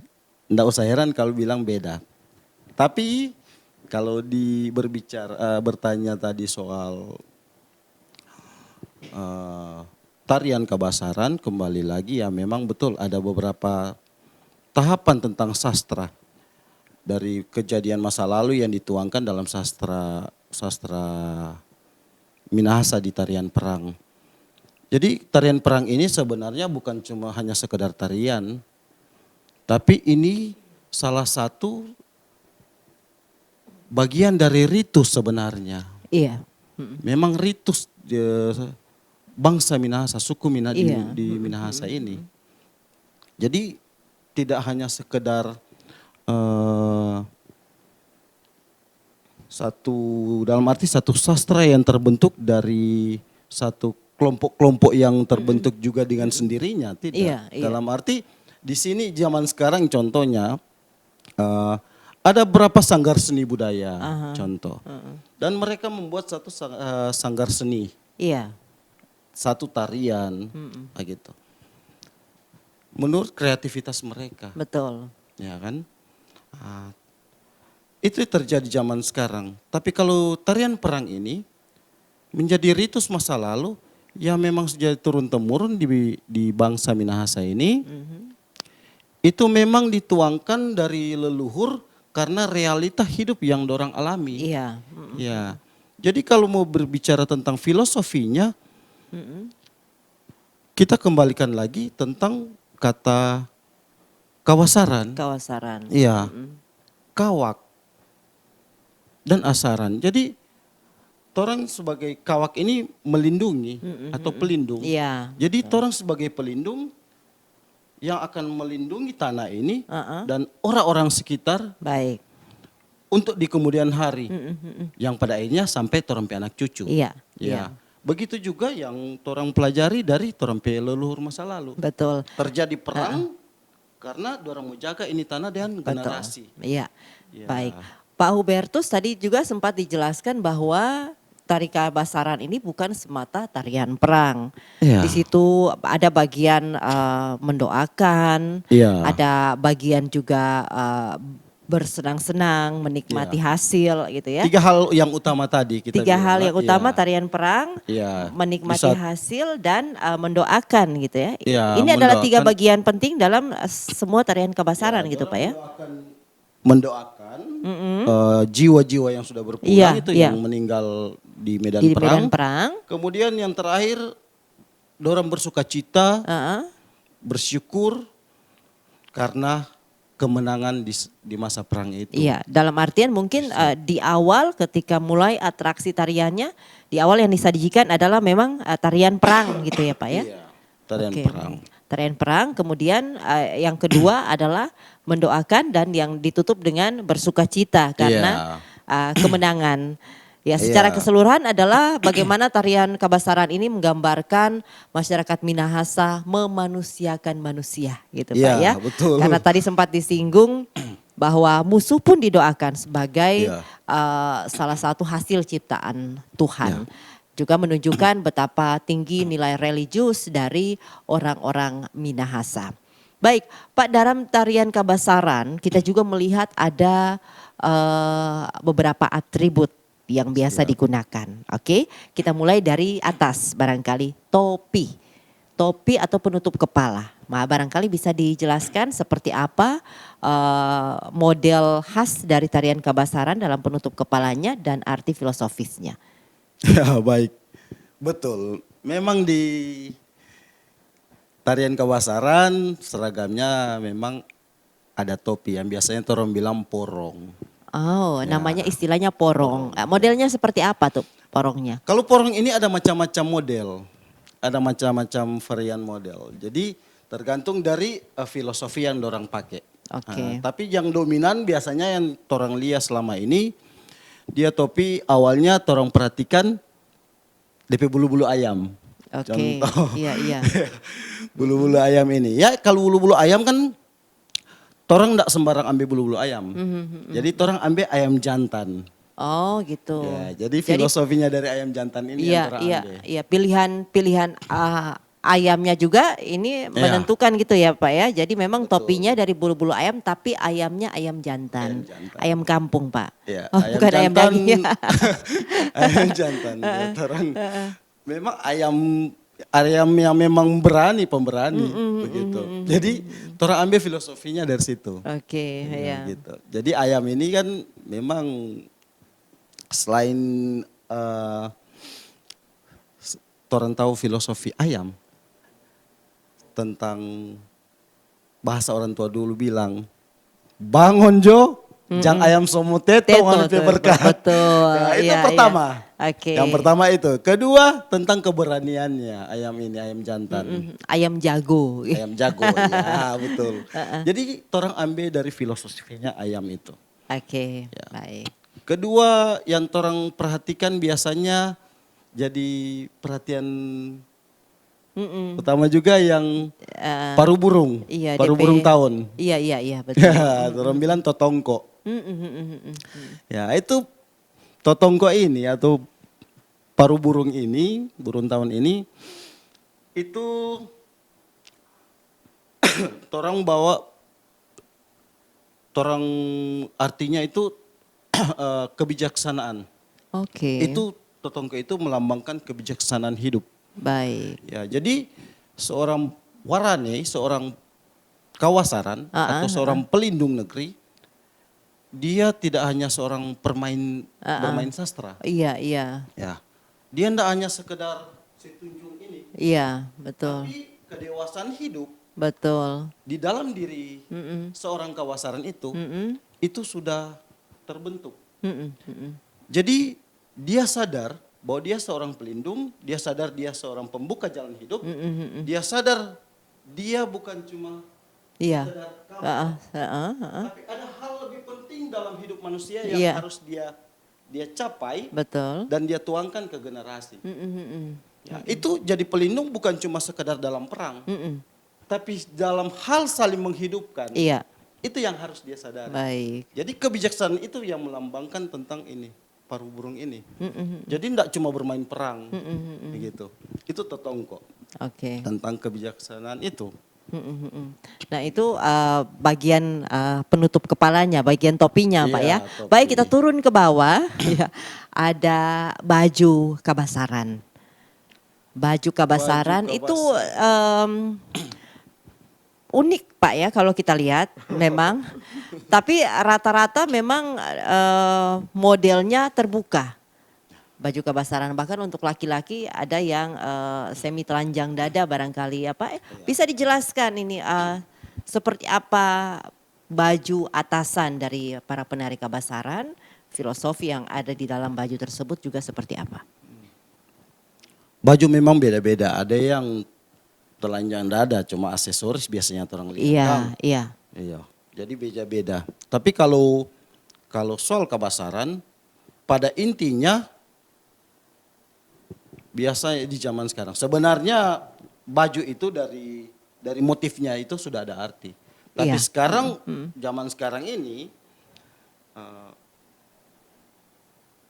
[SPEAKER 2] Nggak usah heran kalau bilang beda. Tapi kalau bertanya tadi soal tarian Kabasaran, kembali lagi ya memang betul ada beberapa tahapan tentang sastra dari kejadian masa lalu yang dituangkan dalam sastra Minahasa di tarian perang. Jadi tarian perang ini sebenarnya bukan cuma hanya sekedar tarian, tapi ini salah satu bagian dari ritus sebenarnya.
[SPEAKER 1] Iya.
[SPEAKER 2] Memang ritus bangsa Minahasa, suku di Minahasa ini. Jadi tidak hanya sekedar dalam arti satu sastra yang terbentuk dari satu kelompok-kelompok yang terbentuk juga dengan sendirinya, tidak.
[SPEAKER 1] Iya.
[SPEAKER 2] Dalam arti di sini zaman sekarang contohnya ada berapa sanggar seni budaya contoh. Dan mereka membuat satu sanggar seni.
[SPEAKER 1] Iya.
[SPEAKER 2] Satu tarian gitu. Menurut kreativitas mereka.
[SPEAKER 1] Betul.
[SPEAKER 2] Ya kan? Itu terjadi zaman sekarang. Tapi kalau tarian perang ini menjadi ritus masa lalu, ya memang sejak turun-temurun di bangsa Minahasa ini, itu memang dituangkan dari leluhur karena realita hidup yang dorang alami.
[SPEAKER 1] Iya.
[SPEAKER 2] Ya. Jadi kalau mau berbicara tentang filosofinya, kita kembalikan lagi tentang kata kawasaran.
[SPEAKER 1] Kawasaran.
[SPEAKER 2] Iya. Kawak dan asaran. Jadi torang sebagai kawak ini melindungi atau pelindung.
[SPEAKER 1] Iya.
[SPEAKER 2] Jadi torang sebagai pelindung yang akan melindungi tanah ini dan orang-orang sekitar.
[SPEAKER 1] Baik.
[SPEAKER 2] Untuk di kemudian hari. Yang pada akhirnya sampai torang pe anak cucu.
[SPEAKER 1] Iya.
[SPEAKER 2] Ya. Begitu juga yang torang pelajari dari torang pe leluhur masa lalu.
[SPEAKER 1] Betul.
[SPEAKER 2] Terjadi perang karena dorang mau jaga ini tanah dan generasi.
[SPEAKER 1] Iya.
[SPEAKER 2] Ya.
[SPEAKER 1] Baik. Pak Hubertus tadi juga sempat dijelaskan bahwa tari Kabasaran ini bukan semata tarian perang.
[SPEAKER 2] Iya.
[SPEAKER 1] Di situ ada bagian mendoakan,
[SPEAKER 2] Iya.
[SPEAKER 1] ada bagian juga bersenang-senang, menikmati hasil gitu ya.
[SPEAKER 2] 3 hal yang utama tadi kita
[SPEAKER 1] 3 hal
[SPEAKER 2] bilang,
[SPEAKER 1] yang utama,
[SPEAKER 2] iya.
[SPEAKER 1] tarian perang,
[SPEAKER 2] Iya.
[SPEAKER 1] menikmati
[SPEAKER 2] Bisa-
[SPEAKER 1] hasil dan mendoakan gitu ya.
[SPEAKER 2] Iya,
[SPEAKER 1] Ini adalah 3
[SPEAKER 2] mendoakan.
[SPEAKER 1] bagian penting dalam semua tarian kebasaran gitu Pak ya.
[SPEAKER 2] Mendoakan jiwa-jiwa yang sudah berpulang
[SPEAKER 1] Iya,
[SPEAKER 2] itu
[SPEAKER 1] iya.
[SPEAKER 2] yang meninggal di medan
[SPEAKER 1] Di
[SPEAKER 2] perang.
[SPEAKER 1] medan perang.
[SPEAKER 2] Kemudian yang terakhir dorang bersuka cita, bersyukur karena kemenangan di masa perang itu.
[SPEAKER 1] Iya, dalam artian mungkin di awal ketika mulai atraksi tariannya, di awal yang disajikan adalah memang tarian perang gitu ya Pak ya.
[SPEAKER 2] Iya, tarian
[SPEAKER 1] Oke.
[SPEAKER 2] perang.
[SPEAKER 1] Tarian perang, kemudian yang kedua adalah mendoakan dan yang ditutup dengan bersukacita karena kemenangan. Ya, secara
[SPEAKER 2] Iya.
[SPEAKER 1] keseluruhan adalah bagaimana tarian kebasaran ini menggambarkan masyarakat Minahasa memanusiakan manusia gitu Pak
[SPEAKER 2] Iya,
[SPEAKER 1] ya.
[SPEAKER 2] betul.
[SPEAKER 1] Karena tadi sempat disinggung bahwa musuh pun didoakan sebagai
[SPEAKER 2] Iya.
[SPEAKER 1] salah satu hasil ciptaan Tuhan.
[SPEAKER 2] Iya.
[SPEAKER 1] Juga menunjukkan betapa tinggi nilai religius dari orang-orang Minahasa. Baik, Pak, dalam tarian kebasaran kita juga melihat ada beberapa atribut yang biasa digunakan. Oke, kita mulai dari atas barangkali topi. Topi atau penutup kepala. Barangkali bisa dijelaskan seperti apa model khas dari tarian kebasaran dalam penutup kepalanya dan arti filosofisnya.
[SPEAKER 2] Ya, baik. Betul. Memang di tarian kebasaran seragamnya memang ada topi yang biasanya orang bilang porong.
[SPEAKER 1] Oh,
[SPEAKER 2] Ya.
[SPEAKER 1] namanya istilahnya porong. Modelnya seperti apa tuh porongnya?
[SPEAKER 2] Kalau porong ini ada macam-macam model. Ada macam-macam varian model. Jadi tergantung dari filosofi yang dorang pakai.
[SPEAKER 1] Oke.
[SPEAKER 2] Tapi yang dominan biasanya yang orang lihat selama ini, dia topi awalnya orang perhatikan DP bulu-bulu ayam.
[SPEAKER 1] Oke,
[SPEAKER 2] Contoh.
[SPEAKER 1] iya.
[SPEAKER 2] Bulu-bulu ayam ini. Ya kalau bulu-bulu ayam kan orang enggak sembarang ambil bulu-bulu ayam. Jadi orang ambil ayam jantan.
[SPEAKER 1] Oh gitu.
[SPEAKER 2] Ya, jadi filosofinya dari ayam jantan ini yang orang ambil.
[SPEAKER 1] Iya, pilihan ayamnya juga ini menentukan gitu ya Pak ya. Jadi memang topinya dari bulu-bulu ayam tapi ayamnya ayam jantan. Ayam kampung Pak.
[SPEAKER 2] Ya,
[SPEAKER 1] Oh, bukan ayam daging ya.
[SPEAKER 2] Ayam jantan. Ya, orang memang ayam yang memang pemberani begitu. Jadi orang ambil filosofinya dari situ.
[SPEAKER 1] Oke, ya.
[SPEAKER 2] Gitu. Jadi ayam ini kan memang selain orang tahu filosofi ayam tentang bahasa orang tua dulu bilang bangun Jo, jang ayam somo teto ngambil berkah.
[SPEAKER 1] Betul.
[SPEAKER 2] Ya, itu
[SPEAKER 1] iya,
[SPEAKER 2] pertama.
[SPEAKER 1] Iya. Oke.
[SPEAKER 2] Yang pertama itu. Kedua tentang keberaniannya ayam ini, ayam jantan.
[SPEAKER 1] Ayam jago.
[SPEAKER 2] Ayam jago, ya betul. Jadi orang ambil dari filosofinya ayam itu.
[SPEAKER 1] Oke,
[SPEAKER 2] Ya.
[SPEAKER 1] baik.
[SPEAKER 2] Kedua yang orang perhatikan biasanya jadi perhatian utama juga yang paru burung.
[SPEAKER 1] Iya,
[SPEAKER 2] paru
[SPEAKER 1] DP.
[SPEAKER 2] burung tahun.
[SPEAKER 1] Iya, betul.
[SPEAKER 2] Ya, orang bilang totongko. Ya itu totongko ini atau paru burung ini, burung tahun ini itu orang bawa, orang artinya itu kebijaksanaan.
[SPEAKER 1] Oke.
[SPEAKER 2] Itu totongko itu melambangkan kebijaksanaan hidup.
[SPEAKER 1] Baik.
[SPEAKER 2] Ya, jadi seorang warane, seorang kawasaran atau seorang pelindung negeri, dia tidak hanya seorang bermain sastra.
[SPEAKER 1] Iya.
[SPEAKER 2] Ya, dia tidak hanya sekedar setunjuk ini,
[SPEAKER 1] Iya, betul.
[SPEAKER 2] tapi kedewasaan hidup
[SPEAKER 1] Betul.
[SPEAKER 2] di dalam diri seorang kawasaran itu sudah terbentuk. Jadi dia sadar bahwa dia seorang pelindung, dia sadar dia seorang pembuka jalan hidup, dia sadar dia bukan cuma
[SPEAKER 1] Iya.
[SPEAKER 2] sekedar kawan, tapi ada hal lebih penting dalam hidup manusia yang harus dia capai
[SPEAKER 1] Betul.
[SPEAKER 2] dan dia tuangkan ke generasi. Ya, itu jadi pelindung bukan cuma sekedar dalam perang, tapi dalam hal saling menghidupkan.
[SPEAKER 1] Iya.
[SPEAKER 2] Itu yang harus dia sadari.
[SPEAKER 1] Baik.
[SPEAKER 2] Jadi kebijaksanaan itu yang melambangkan tentang ini, paru burung ini. Jadi tidak cuma bermain perang, begitu. Itu totongko
[SPEAKER 1] Oke.
[SPEAKER 2] tentang kebijaksanaan itu.
[SPEAKER 1] Nah itu bagian penutup kepalanya, bagian topinya Pak ya.
[SPEAKER 2] Iya, topi.
[SPEAKER 1] Baik, kita turun ke bawah, ya, ada baju kabasaran. Baju kabasaran itu unik Pak ya kalau kita lihat memang. Tapi rata-rata memang modelnya terbuka. Baju kabasaran, bahkan untuk laki-laki ada yang semi telanjang dada barangkali ya Pak. Bisa dijelaskan ini seperti apa baju atasan dari para penari kabasaran, filosofi yang ada di dalam baju tersebut juga seperti apa?
[SPEAKER 2] Baju memang beda-beda, ada yang telanjang dada cuma aksesoris biasanya orang lihat.
[SPEAKER 1] Iya,
[SPEAKER 2] kan?
[SPEAKER 1] iya.
[SPEAKER 2] Iya. Jadi beda-beda. Tapi kalau soal kabasaran pada intinya biasa di zaman sekarang. Sebenarnya baju itu dari motifnya itu sudah ada arti. Tapi
[SPEAKER 1] Iya.
[SPEAKER 2] sekarang zaman sekarang ini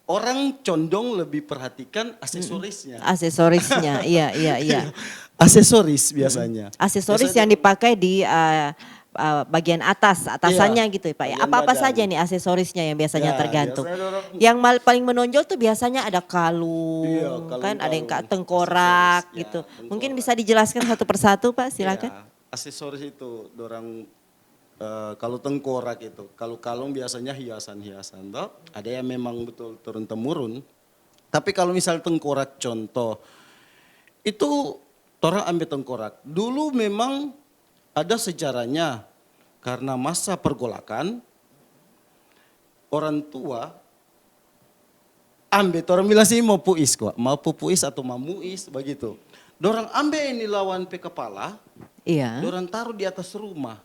[SPEAKER 2] orang condong lebih perhatikan aksesorisnya.
[SPEAKER 1] Aksesorisnya, iya, iya, iya.
[SPEAKER 2] Aksesoris biasanya.
[SPEAKER 1] Aksesoris
[SPEAKER 2] Biasanya
[SPEAKER 1] yang dipakai di bagian atasannya
[SPEAKER 2] Iya,
[SPEAKER 1] gitu ya Pak ya.
[SPEAKER 2] bagian
[SPEAKER 1] Apa-apa
[SPEAKER 2] badan.
[SPEAKER 1] saja nih aksesorisnya yang biasanya
[SPEAKER 2] Ya,
[SPEAKER 1] tergantung.
[SPEAKER 2] biasanya orang-
[SPEAKER 1] Yang paling menonjol tuh biasanya ada kalung,
[SPEAKER 2] Iya,
[SPEAKER 1] kan ada yang
[SPEAKER 2] kalung-kalung,
[SPEAKER 1] tengkorak
[SPEAKER 2] aksesoris, ya,
[SPEAKER 1] gitu.
[SPEAKER 2] tengkorak.
[SPEAKER 1] Mungkin bisa dijelaskan satu persatu Pak, silakan.
[SPEAKER 2] Ya, aksesoris itu dorang kalau tengkorak itu, kalau kalung biasanya hiasan-hiasan toh. Ada yang memang betul turun temurun. Tapi kalau misal tengkorak contoh itu orang ambil tengkorak. Dulu memang ada sejarahnya karena masa pergolakan orang tua ambil orang bilang sih mau puis kok, mau pupuis atau mamuis begitu. Dorang ambil ini lawan pe kepala,
[SPEAKER 1] Iya.
[SPEAKER 2] dorang taruh di atas rumah,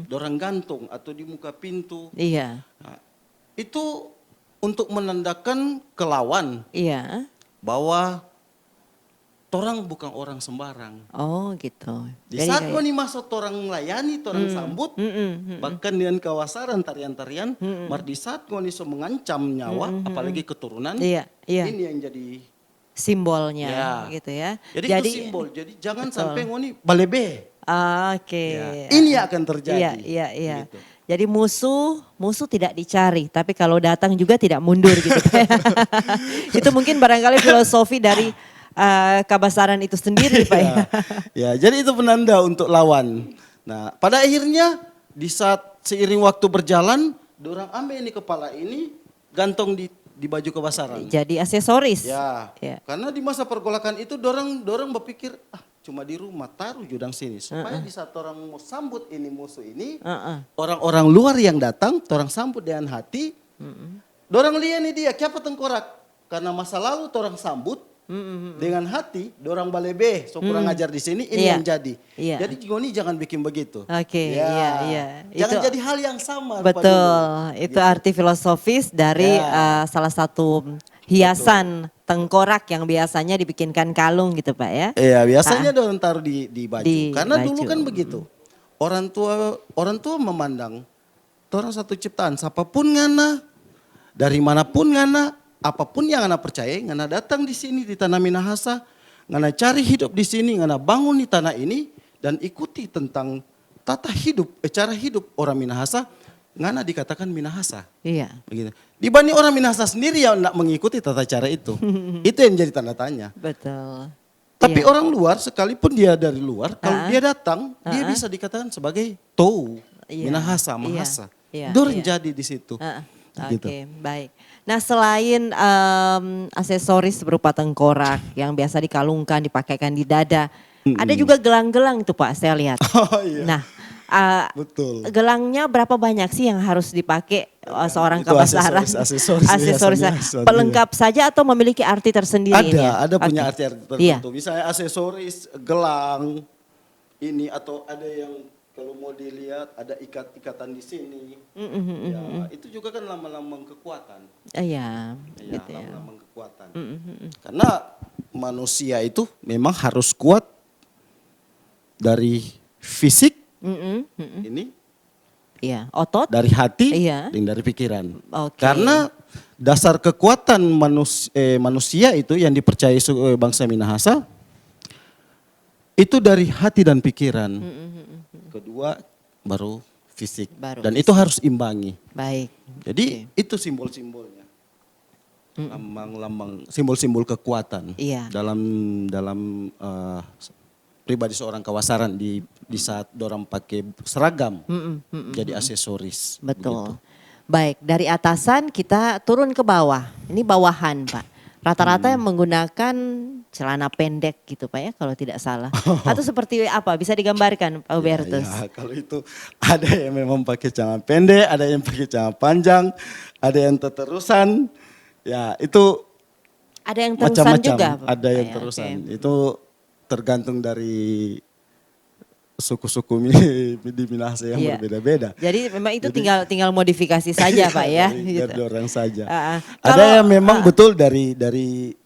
[SPEAKER 2] dorang gantung atau di muka pintu.
[SPEAKER 1] Iya.
[SPEAKER 2] Nah, itu untuk menandakan ke lawan
[SPEAKER 1] Iya.
[SPEAKER 2] bahwa torang bukan orang sembarang.
[SPEAKER 1] Oh gitu.
[SPEAKER 2] Di
[SPEAKER 1] Jadi
[SPEAKER 2] saat
[SPEAKER 1] kayak-
[SPEAKER 2] mau masa torang melayani, torang sambut, bahkan dengan kawasaran tarian-tarian, mar di saat ngoni so mengancam nyawa, apalagi keturunan,
[SPEAKER 1] Iya, iya.
[SPEAKER 2] ini yang jadi
[SPEAKER 1] simbolnya
[SPEAKER 2] Ya.
[SPEAKER 1] gitu ya.
[SPEAKER 2] Jadi, itu simbol. Jadi jangan
[SPEAKER 1] Betul.
[SPEAKER 2] sampai ngoni balebe.
[SPEAKER 1] Oke.
[SPEAKER 2] Ya, ini akan terjadi.
[SPEAKER 1] Iya, iya, iya.
[SPEAKER 2] Gitu.
[SPEAKER 1] Jadi musuh tidak dicari, tapi kalau datang juga tidak mundur gitu. Itu mungkin barangkali filosofi dari kabasaran itu sendiri Pak ya.
[SPEAKER 2] Ya, jadi itu penanda untuk lawan. Nah, pada akhirnya di saat seiring waktu berjalan, dorang ambil ini kepala ini gantong di baju kebasaran.
[SPEAKER 1] Jadi aksesoris.
[SPEAKER 2] Ya,
[SPEAKER 1] Ya.
[SPEAKER 2] karena di masa pergolakan itu dorang berpikir cuma di rumah taruh judang sini supaya di saat orang mau sambut ini musuh ini, orang-orang luar yang datang, orang sambut dengan hati, dorang lihat nih dia siapa tengkorak karena masa lalu orang sambut dengan hati, dorang balebe, so kurang ajar di sini ini
[SPEAKER 1] Iya.
[SPEAKER 2] yang jadi.
[SPEAKER 1] Iya.
[SPEAKER 2] Jadi Goni jangan bikin begitu.
[SPEAKER 1] Oke,
[SPEAKER 2] Ya.
[SPEAKER 1] iya, iya.
[SPEAKER 2] Jangan
[SPEAKER 1] Itu-
[SPEAKER 2] jadi hal yang sama. rupa
[SPEAKER 1] Betul,
[SPEAKER 2] dulu.
[SPEAKER 1] itu
[SPEAKER 2] Gitu.
[SPEAKER 1] arti filosofis dari
[SPEAKER 2] Ya.
[SPEAKER 1] salah satu hiasan tengkorak yang biasanya dibikinkan kalung gitu Pak ya.
[SPEAKER 2] Iya, biasanya dorang taruh di baju.
[SPEAKER 1] Di
[SPEAKER 2] Karena dulu
[SPEAKER 1] baju.
[SPEAKER 2] kan begitu. Orang tua memandang orang satu ciptaan, siapapun ngana, dari manapun ngana, apapun yang ngana percaya, ngana datang di sini di tanah Minahasa, ngana cari hidup di sini, ngana bangun di tanah ini dan ikuti tentang cara hidup orang Minahasa, ngana dikatakan Minahasa.
[SPEAKER 1] Iya.
[SPEAKER 2] Begitu. Dibanding orang Minahasa sendiri yang tidak mengikuti tata cara itu. Itu yang jadi tanda tanya.
[SPEAKER 1] Betul.
[SPEAKER 2] Tapi
[SPEAKER 1] Iya.
[SPEAKER 2] orang luar, sekalipun dia dari luar, kalau dia datang, dia bisa dikatakan sebagai Tou,
[SPEAKER 1] Iya.
[SPEAKER 2] Minahasa,
[SPEAKER 1] Iya.
[SPEAKER 2] Mahasa.
[SPEAKER 1] Iya.
[SPEAKER 2] Dorang
[SPEAKER 1] Iya.
[SPEAKER 2] jadi di situ.
[SPEAKER 1] Oke,
[SPEAKER 2] Gitu.
[SPEAKER 1] baik. Nah selain aksesoris berupa tengkorak yang biasa dikalungkan, dipakaikan di dada, ada juga gelang-gelang itu Pak, saya lihat.
[SPEAKER 2] Oh iya,
[SPEAKER 1] Nah,
[SPEAKER 2] betul.
[SPEAKER 1] gelangnya berapa banyak sih yang harus dipakai seorang
[SPEAKER 2] Itu
[SPEAKER 1] kabasaran?
[SPEAKER 2] aksesoris
[SPEAKER 1] Aksesorinya.
[SPEAKER 2] biasanya, suatu
[SPEAKER 1] Pelengkap saja atau memiliki arti tersendiri ini ya?
[SPEAKER 2] Ada punya
[SPEAKER 1] Oke.
[SPEAKER 2] arti-arti
[SPEAKER 1] Iya.
[SPEAKER 2] tertentu. Misalnya aksesoris, gelang, ini atau ada yang kalau mau dilihat ada ikat-ikatan di sini. Ya, itu juga kan lambang-lambang kekuatan.
[SPEAKER 1] Iya,
[SPEAKER 2] Ya,
[SPEAKER 1] gitu ya.
[SPEAKER 2] lambang kekuatan. Karena manusia itu memang harus kuat dari fisik ini,
[SPEAKER 1] Iya, otot.
[SPEAKER 2] dari hati,
[SPEAKER 1] Iya.
[SPEAKER 2] dan dari pikiran.
[SPEAKER 1] Oke.
[SPEAKER 2] Karena dasar kekuatan manusia itu yang dipercayai bangsa Minahasa Itu dari hati dan pikiran. Kedua baru fisik.
[SPEAKER 1] Baru
[SPEAKER 2] Dan
[SPEAKER 1] fisik.
[SPEAKER 2] itu harus imbangi.
[SPEAKER 1] Baik.
[SPEAKER 2] Jadi itu simbol-simbolnya. Lambang-lambang, simbol-simbol kekuatan
[SPEAKER 1] Iya.
[SPEAKER 2] dalam pribadi seorang kawasaran di saat dorang pakai seragam jadi aksesoris.
[SPEAKER 1] Betul.
[SPEAKER 2] Begitu.
[SPEAKER 1] Baik, dari atasan kita turun ke bawah. Ini bawahan, Pak. Rata-rata yang menggunakan celana pendek gitu, Pak ya, kalau tidak salah. Atau seperti apa? Bisa digambarkan, Pak Hubertus?
[SPEAKER 2] Ya, kalau itu ada yang memang pakai celana pendek, ada yang pakai celana panjang, ada yang teterusan. Ya, itu
[SPEAKER 1] Ada yang terusan
[SPEAKER 2] macam-macam.
[SPEAKER 1] juga, Pak?
[SPEAKER 2] Ada yang
[SPEAKER 1] Ya,
[SPEAKER 2] terusan.
[SPEAKER 1] oke.
[SPEAKER 2] Itu tergantung dari suku-suku di Minahasa yang
[SPEAKER 1] Iya.
[SPEAKER 2] berbeda-beda.
[SPEAKER 1] Jadi memang itu tinggal modifikasi saja, Pak ya.
[SPEAKER 2] Dari
[SPEAKER 1] gitu.
[SPEAKER 2] orang saja.
[SPEAKER 1] Kalau-
[SPEAKER 2] Ada yang memang betul dari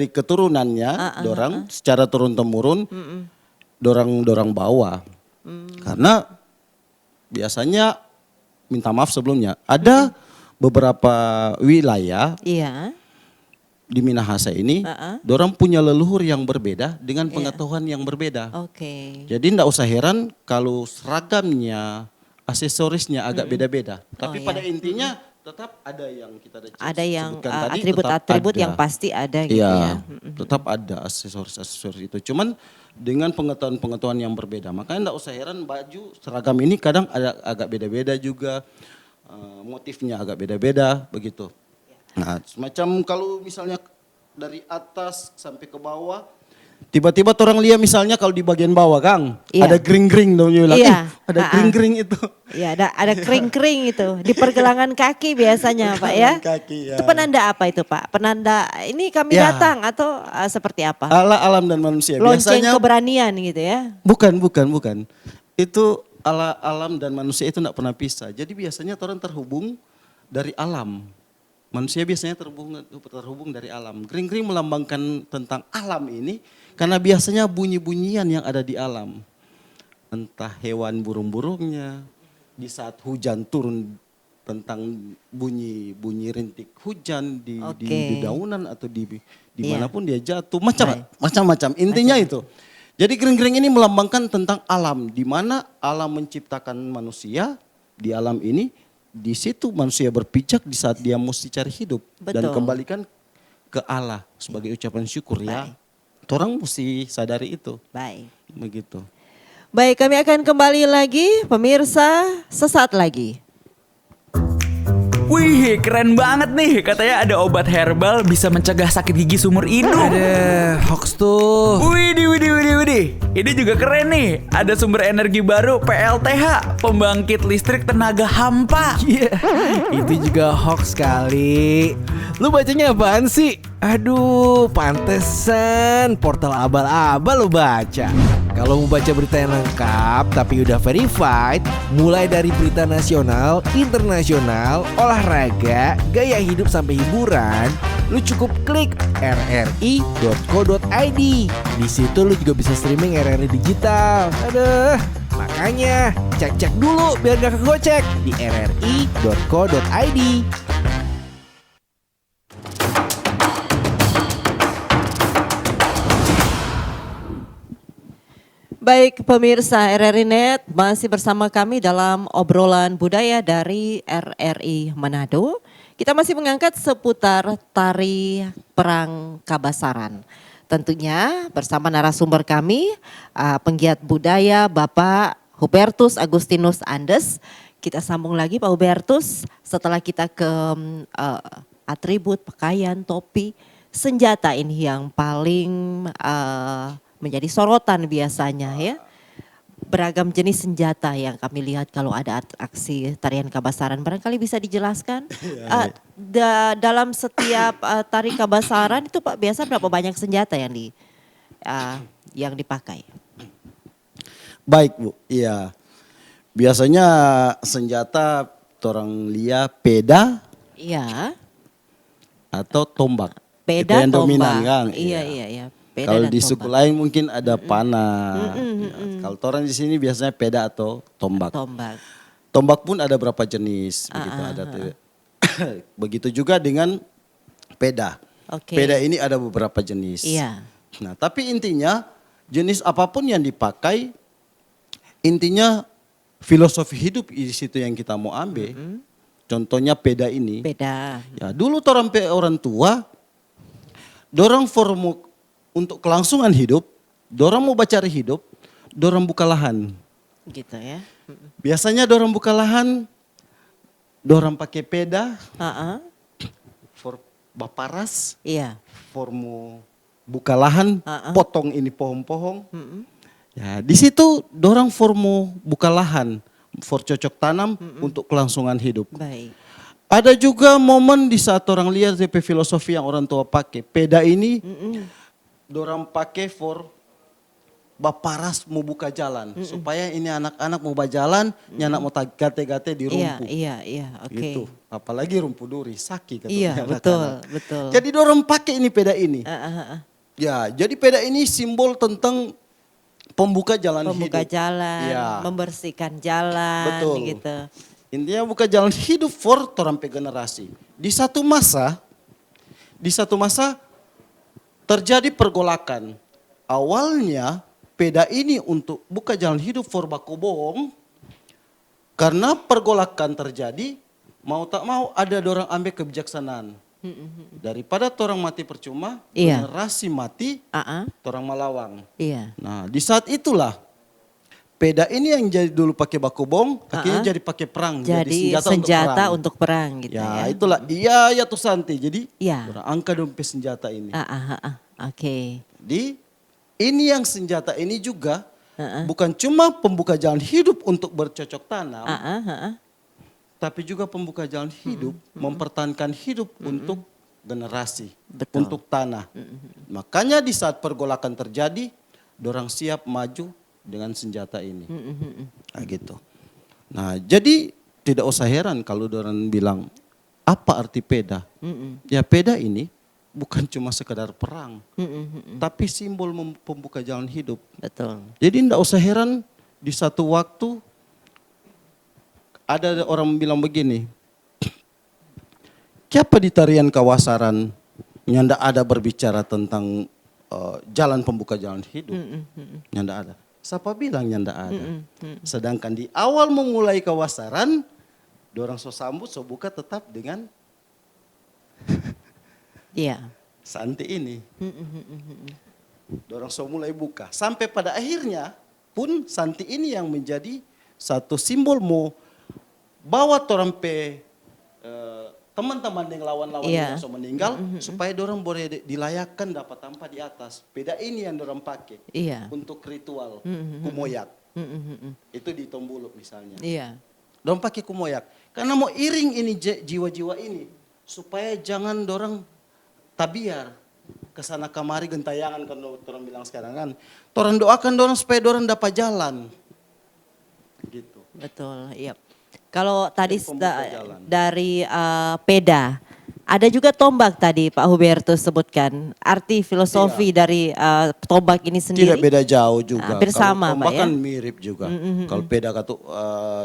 [SPEAKER 2] keturunannya, dorang secara turun temurun, dorang bawa. Karena biasanya minta maaf sebelumnya, ada beberapa wilayah
[SPEAKER 1] Iya.
[SPEAKER 2] di Minahasa ini, dorang punya leluhur yang berbeda dengan
[SPEAKER 1] Iya.
[SPEAKER 2] pengetahuan yang berbeda.
[SPEAKER 1] Oke.
[SPEAKER 2] Jadi enggak usah heran kalau seragamnya, aksesorisnya agak beda-beda. Tapi
[SPEAKER 1] iya.
[SPEAKER 2] pada intinya tetap ada yang kita
[SPEAKER 1] Ada yang
[SPEAKER 2] sebutkan tadi,
[SPEAKER 1] atribut-atribut
[SPEAKER 2] tetap
[SPEAKER 1] yang
[SPEAKER 2] ada.
[SPEAKER 1] pasti ada gitu
[SPEAKER 2] Iya,
[SPEAKER 1] ya.
[SPEAKER 2] tetap ada aksesoris-aksesoris itu. Cuman dengan pengetahuan-pengetahuan yang berbeda. Makanya enggak usah heran baju seragam ini kadang ada agak beda-beda juga. Motifnya agak beda-beda begitu. Nah, semacam kalau misalnya dari atas sampai ke bawah, tiba-tiba orang lihat misalnya kalau di bagian bawah, Kang,
[SPEAKER 1] Iya.
[SPEAKER 2] ada gring-gring dong, bilang,
[SPEAKER 1] Iya.
[SPEAKER 2] ada gring-gring itu.
[SPEAKER 1] Iya, ada kering-kering itu di pergelangan kaki biasanya, Pak ya.
[SPEAKER 2] Kaki, ya.
[SPEAKER 1] Itu penanda apa itu, Pak? Penanda ini kami
[SPEAKER 2] Ya.
[SPEAKER 1] datang atau seperti apa?
[SPEAKER 2] Ala alam dan manusia.
[SPEAKER 1] Lonceng
[SPEAKER 2] Biasanya
[SPEAKER 1] keberanian gitu ya.
[SPEAKER 2] bukan. Itu ala alam dan manusia itu tidak pernah pisah. Jadi biasanya orang terhubung dari alam. Manusia biasanya terhubung dari alam. Gring-gring melambangkan tentang alam ini karena biasanya bunyi-bunyian yang ada di alam. Entah hewan burung-burungnya, di saat hujan turun tentang bunyi rintik hujan di
[SPEAKER 1] Oke.
[SPEAKER 2] daunan atau di
[SPEAKER 1] Iya.
[SPEAKER 2] manapun dia jatuh, macam-macam. Intinya itu. Jadi gring-gring ini melambangkan tentang alam, di mana alam menciptakan manusia di alam ini. Di situ manusia berpijak di saat dia mesti cari hidup dan
[SPEAKER 1] Betul.
[SPEAKER 2] kembalikan ke Allah sebagai ucapan syukur ya. Orang mesti sadari itu.
[SPEAKER 1] Baik.
[SPEAKER 2] Begitu.
[SPEAKER 1] Baik, kami akan kembali lagi pemirsa sesaat lagi.
[SPEAKER 8] Wih, keren banget nih. Katanya ada obat herbal bisa mencegah sakit gigi seumur hidup.
[SPEAKER 9] Ada hoax tuh.
[SPEAKER 8] Widih. Ini juga keren nih. Ada sumber energi baru PLTH, pembangkit listrik tenaga hampa.
[SPEAKER 9] Iya, itu juga hoax kali. Lu bacanya apaan sih? Aduh, pantesan portal abal-abal lu baca. Kalau mau baca berita yang lengkap tapi udah verified, mulai dari berita nasional, internasional, olahraga, gaya hidup sampai hiburan, lu cukup klik rri.co.id. Di situ lu juga bisa streaming RRI digital. Aduh, makanya cek-cek dulu biar gak kegocek di rri.co.id.
[SPEAKER 1] Baik pemirsa RRI Net, masih bersama kami dalam obrolan budaya dari RRI Manado. Kita masih mengangkat seputar tari perang Kabasaran. Tentunya bersama narasumber kami, penggiat budaya Bapak Hubertus Agustinus Andes. Kita sambung lagi Pak Hubertus setelah kita ke atribut, pakaian, topi, senjata ini yang paling menjadi sorotan biasanya ya. Beragam jenis senjata yang kami lihat kalau ada aksi tarian Kabasaran. Barangkali bisa dijelaskan dalam setiap tari Kabasaran itu Pak biasa berapa banyak senjata yang dipakai?
[SPEAKER 2] Baik Bu, iya. Biasanya senjata orang lihat peda
[SPEAKER 1] Iya.
[SPEAKER 2] atau tombak.
[SPEAKER 1] Peda,
[SPEAKER 2] Itu yang
[SPEAKER 1] tombak.
[SPEAKER 2] dominan kan.
[SPEAKER 1] Iya. Peda
[SPEAKER 2] Kalau
[SPEAKER 1] dan
[SPEAKER 2] di suku
[SPEAKER 1] tombak.
[SPEAKER 2] lain mungkin ada panah. Ya, kalau orang di sini biasanya peda atau tombak.
[SPEAKER 1] Tombak.
[SPEAKER 2] Tombak pun ada berapa jenis, begitu ada. Begitu juga dengan peda.
[SPEAKER 1] Oke.
[SPEAKER 2] Peda ini ada beberapa jenis.
[SPEAKER 1] Iya.
[SPEAKER 2] Nah, tapi intinya jenis apapun yang dipakai, intinya filosofi hidup di situ yang kita mau ambil. Contohnya peda ini.
[SPEAKER 1] Beda.
[SPEAKER 2] Ya, dulu orang tua, dorang formu untuk kelangsungan hidup, dorang mau cari hidup, dorang buka lahan.
[SPEAKER 1] Gitu ya.
[SPEAKER 2] Biasanya dorang buka lahan, dorang pakai peda,
[SPEAKER 1] Heeh.
[SPEAKER 2] for baparas,
[SPEAKER 1] Iya.
[SPEAKER 2] formu buka lahan,
[SPEAKER 1] Ha-ha.
[SPEAKER 2] potong ini pohon-pohon. Ya, di situ dorang formu buka lahan, for cocok tanam untuk kelangsungan hidup.
[SPEAKER 1] Baik.
[SPEAKER 2] Ada juga momen di saat orang lihat DP filosofi yang orang tua pakai. Peda ini dorang pakai for baparas mau buka jalan. Supaya ini anak-anak mau berjalan, anak mau gate-gate di
[SPEAKER 1] Iya,
[SPEAKER 2] rumput.
[SPEAKER 1] iya, oke.
[SPEAKER 2] Gitu. Apalagi rumput duri, sakit katanya
[SPEAKER 1] Iya,
[SPEAKER 2] anak-anak.
[SPEAKER 1] betul, betul.
[SPEAKER 2] Jadi dorang pakai ini peda ini.
[SPEAKER 1] Heeh.
[SPEAKER 2] Ya, jadi peda ini simbol tentang pembuka jalan
[SPEAKER 1] Pembuka
[SPEAKER 2] hidup.
[SPEAKER 1] jalan,
[SPEAKER 2] Ya.
[SPEAKER 1] membersihkan jalan,
[SPEAKER 2] Betul.
[SPEAKER 1] gitu.
[SPEAKER 2] Intinya buka jalan hidup for orang generasi. Di satu masa terjadi pergolakan. Awalnya peda ini untuk buka jalan hidup for bakobong. Karena pergolakan terjadi, mau tak mau ada orang ambil kebijaksanaan. Daripada orang mati percuma,
[SPEAKER 1] Iya.
[SPEAKER 2] generasi mati, orang malawang.
[SPEAKER 1] Iya.
[SPEAKER 2] Nah, di saat itulah peda ini yang jadi dulu pakai bakobong, akhirnya jadi pakai perang,
[SPEAKER 1] Jadi senjata untuk perang gitu ya.
[SPEAKER 2] Ya, itulah iya ya tuh Santi. Jadi
[SPEAKER 1] Iya.
[SPEAKER 2] orang angka dompet senjata ini.
[SPEAKER 1] Oke.
[SPEAKER 2] Jadi ini yang senjata ini juga bukan cuma pembuka jalan hidup untuk bercocok tanam, tapi juga pembuka jalan hidup, mempertahankan hidup untuk generasi,
[SPEAKER 1] Betul.
[SPEAKER 2] untuk tanah. Makanya di saat pergolakan terjadi, dorang siap maju dengan senjata ini. Nah, gitu. Nah, jadi tidak usah heran kalau dorang bilang, apa arti peda? Ya peda ini bukan cuma sekedar perang, tapi simbol pembuka jalan hidup.
[SPEAKER 1] Betul.
[SPEAKER 2] Jadi tidak usah heran di satu waktu ada orang bilang begini, siapa di tarian kawasaran yang tidak ada berbicara tentang jalan pembuka jalan hidup? Yang tidak ada. Siapa bilang yang tidak ada? Sedangkan di awal memulai kawasaran, dorang so sambut, so buka tetap dengan
[SPEAKER 1] Iya.
[SPEAKER 2] Santi ini. Dorang so mulai buka. Sampai pada akhirnya pun Santi ini yang menjadi satu simbol mau bawa orang pe teman-teman yang lawan-lawan
[SPEAKER 1] Iya.
[SPEAKER 2] yang so meninggal supaya dorang boleh dilayakkan dapat tanpa di atas. Beda ini yang dorang pakai
[SPEAKER 1] Iya.
[SPEAKER 2] untuk ritual kumoyak. Itu di Tombuluk misalnya.
[SPEAKER 1] Iya.
[SPEAKER 2] Dorang pakai kumoyak karena mau iring ini jiwa-jiwa ini supaya jangan dorang tabiar kesana kemari gentayangan kan orang bilang sekarang kan. Dorang doakan dorang supaya dorang dapat jalan. Gitu.
[SPEAKER 1] Betul, iya. Kalau tadi
[SPEAKER 2] pembuka jalan.
[SPEAKER 1] dari peda, ada juga tombak tadi Pak Hubertus sebutkan. Arti filosofi dari tombak ini sendiri.
[SPEAKER 2] Tidak beda jauh juga.
[SPEAKER 1] Hampir sama,
[SPEAKER 2] kalau tombak
[SPEAKER 1] Pak, ya?
[SPEAKER 2] kan mirip juga. Kalau peda kata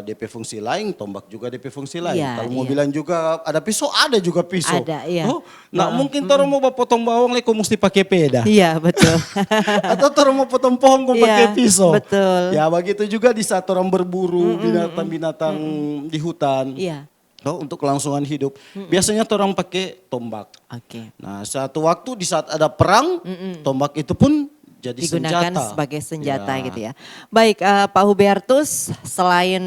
[SPEAKER 2] DP fungsi lain, tombak juga DP fungsi lain.
[SPEAKER 1] Iya,
[SPEAKER 2] Kalau mau
[SPEAKER 1] iya.
[SPEAKER 2] bilang juga ada pisau, ada juga pisau.
[SPEAKER 1] Ada, iya.
[SPEAKER 2] Oh, nah mungkin orang mau potong bawang kok mesti pakai peda.
[SPEAKER 1] Iya, betul.
[SPEAKER 2] Atau orang mau potong pohon kok
[SPEAKER 1] Iya,
[SPEAKER 2] pakai pisau.
[SPEAKER 1] betul.
[SPEAKER 2] Ya begitu juga di saat orang berburu binatang-binatang di hutan.
[SPEAKER 1] Iya.
[SPEAKER 2] Oh, untuk kelangsungan hidup. Biasanya orang pakai tombak.
[SPEAKER 1] Oke.
[SPEAKER 2] Nah, satu waktu di saat ada perang, tombak itu pun jadi
[SPEAKER 1] Digunakan
[SPEAKER 2] senjata.
[SPEAKER 1] sebagai senjata gitu ya. Baik, Pak Hubertus, selain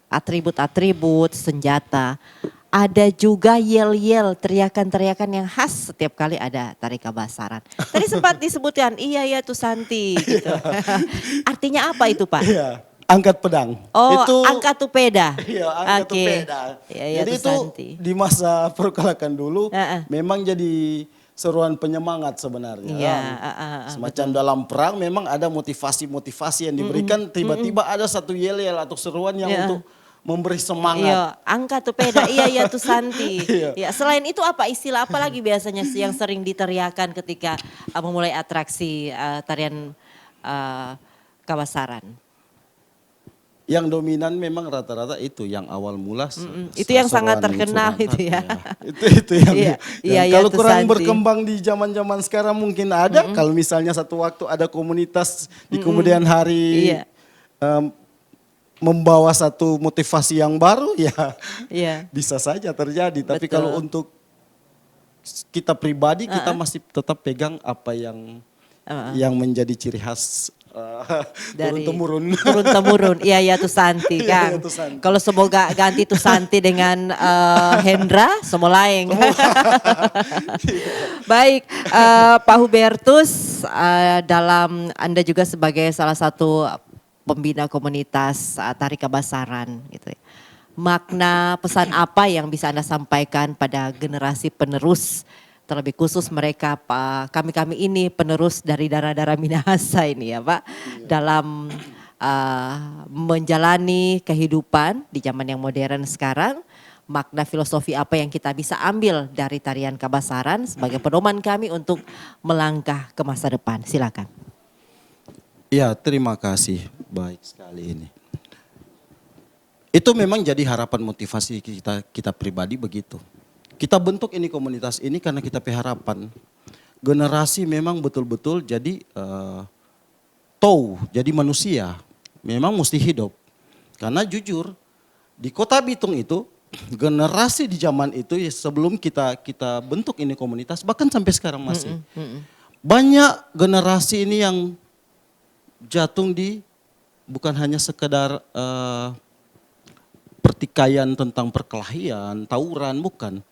[SPEAKER 1] atribut-atribut senjata, ada juga yel-yel, teriakan-teriakan yang khas setiap kali ada tari kabasaran. Tadi sempat disebutkan, iya tuh Santi gitu. Artinya apa itu Pak?
[SPEAKER 2] Iya, angkat pedang.
[SPEAKER 1] Oh,
[SPEAKER 2] itu,
[SPEAKER 1] angkat tuh peda.
[SPEAKER 2] Iya, angkat
[SPEAKER 1] Oke.
[SPEAKER 2] peda.
[SPEAKER 1] Iya,
[SPEAKER 2] Jadi
[SPEAKER 1] tuh
[SPEAKER 2] itu
[SPEAKER 1] Santi.
[SPEAKER 2] di masa perkelakan dulu
[SPEAKER 1] Heeh.
[SPEAKER 2] memang jadi seruan penyemangat sebenarnya.
[SPEAKER 1] Iya,
[SPEAKER 2] kan. Semacam dalam perang memang ada motivasi-motivasi yang diberikan, tiba-tiba ada satu yel-yel atau seruan yang
[SPEAKER 1] Iya.
[SPEAKER 2] untuk memberi semangat.
[SPEAKER 1] Iya, angkat tuh peda. Iya tuh Santi.
[SPEAKER 2] Iya.
[SPEAKER 1] Ya, selain itu apa istilah apa lagi biasanya yang sering diteriakan ketika memulai atraksi tarian kabasaran?
[SPEAKER 2] yang dominan memang rata-rata itu yang awal mula.
[SPEAKER 1] Itu yang sangat
[SPEAKER 2] Sasoroan,
[SPEAKER 1] terkenal
[SPEAKER 2] Surat,
[SPEAKER 1] itu ya.
[SPEAKER 2] Itu yang,
[SPEAKER 1] Iya, iya,
[SPEAKER 2] yang kalau
[SPEAKER 1] itu
[SPEAKER 2] kurang
[SPEAKER 1] Santi.
[SPEAKER 2] berkembang di zaman-zaman sekarang mungkin ada. Kalau misalnya satu waktu ada komunitas di kemudian hari
[SPEAKER 1] Iya.
[SPEAKER 2] membawa satu motivasi yang baru ya
[SPEAKER 1] Iya.
[SPEAKER 2] bisa saja terjadi. Tapi
[SPEAKER 1] Betul.
[SPEAKER 2] kalau untuk kita pribadi kita masih tetap pegang apa yang menjadi ciri khas
[SPEAKER 1] Dari
[SPEAKER 2] turun-temurun.
[SPEAKER 1] Turun-temurun. Iya, iya tuh Santi
[SPEAKER 2] Iya,
[SPEAKER 1] kan.
[SPEAKER 2] iya, tuh Santi.
[SPEAKER 1] Kalau semoga ganti tuh Santi dengan Hendra, semua lain. Baik, Pak Hubertus, dalam Anda juga sebagai salah satu pembina komunitas Tari Kabasaran gitu ya. Makna pesan apa yang bisa Anda sampaikan pada generasi penerus, terlebih khusus mereka kami ini penerus dari darah-darah Minahasa ini ya Pak, dalam menjalani kehidupan di zaman yang modern sekarang, makna filosofi apa yang kita bisa ambil dari tarian Kabasaran sebagai pedoman kami untuk melangkah ke masa depan. Silakan.
[SPEAKER 2] Ya, terima kasih. Baik sekali ini. Itu memang jadi harapan motivasi kita pribadi begitu. Kita bentuk ini komunitas ini karena kita harapan generasi memang betul-betul jadi jadi manusia. Memang mesti hidup. Karena jujur di Kota Bitung itu generasi di zaman itu ya, sebelum kita bentuk ini komunitas bahkan sampai sekarang masih banyak generasi ini yang jatuh di bukan hanya sekedar pertikaian tentang perkelahian, tawuran, bukan.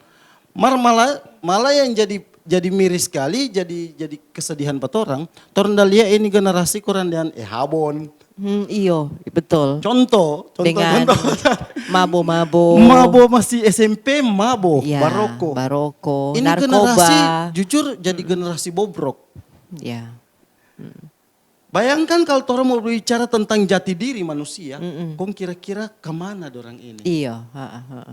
[SPEAKER 2] Malah yang jadi miris sekali, jadi kesedihan buat orang. Torndalia ini generasi kurang dan habon.
[SPEAKER 1] Iyo, betul.
[SPEAKER 2] Contoh.
[SPEAKER 1] Dengan mabo-mabo.
[SPEAKER 2] Mabo masih SMP, mabo,
[SPEAKER 1] Ya, baroko,
[SPEAKER 2] Ini
[SPEAKER 1] narkoba.
[SPEAKER 2] generasi, jujur jadi generasi bobrok.
[SPEAKER 1] Ya.
[SPEAKER 2] Bayangkan kalau orang mau bicara tentang jati diri manusia, kong kira-kira kemana dorang ini?
[SPEAKER 1] Iya.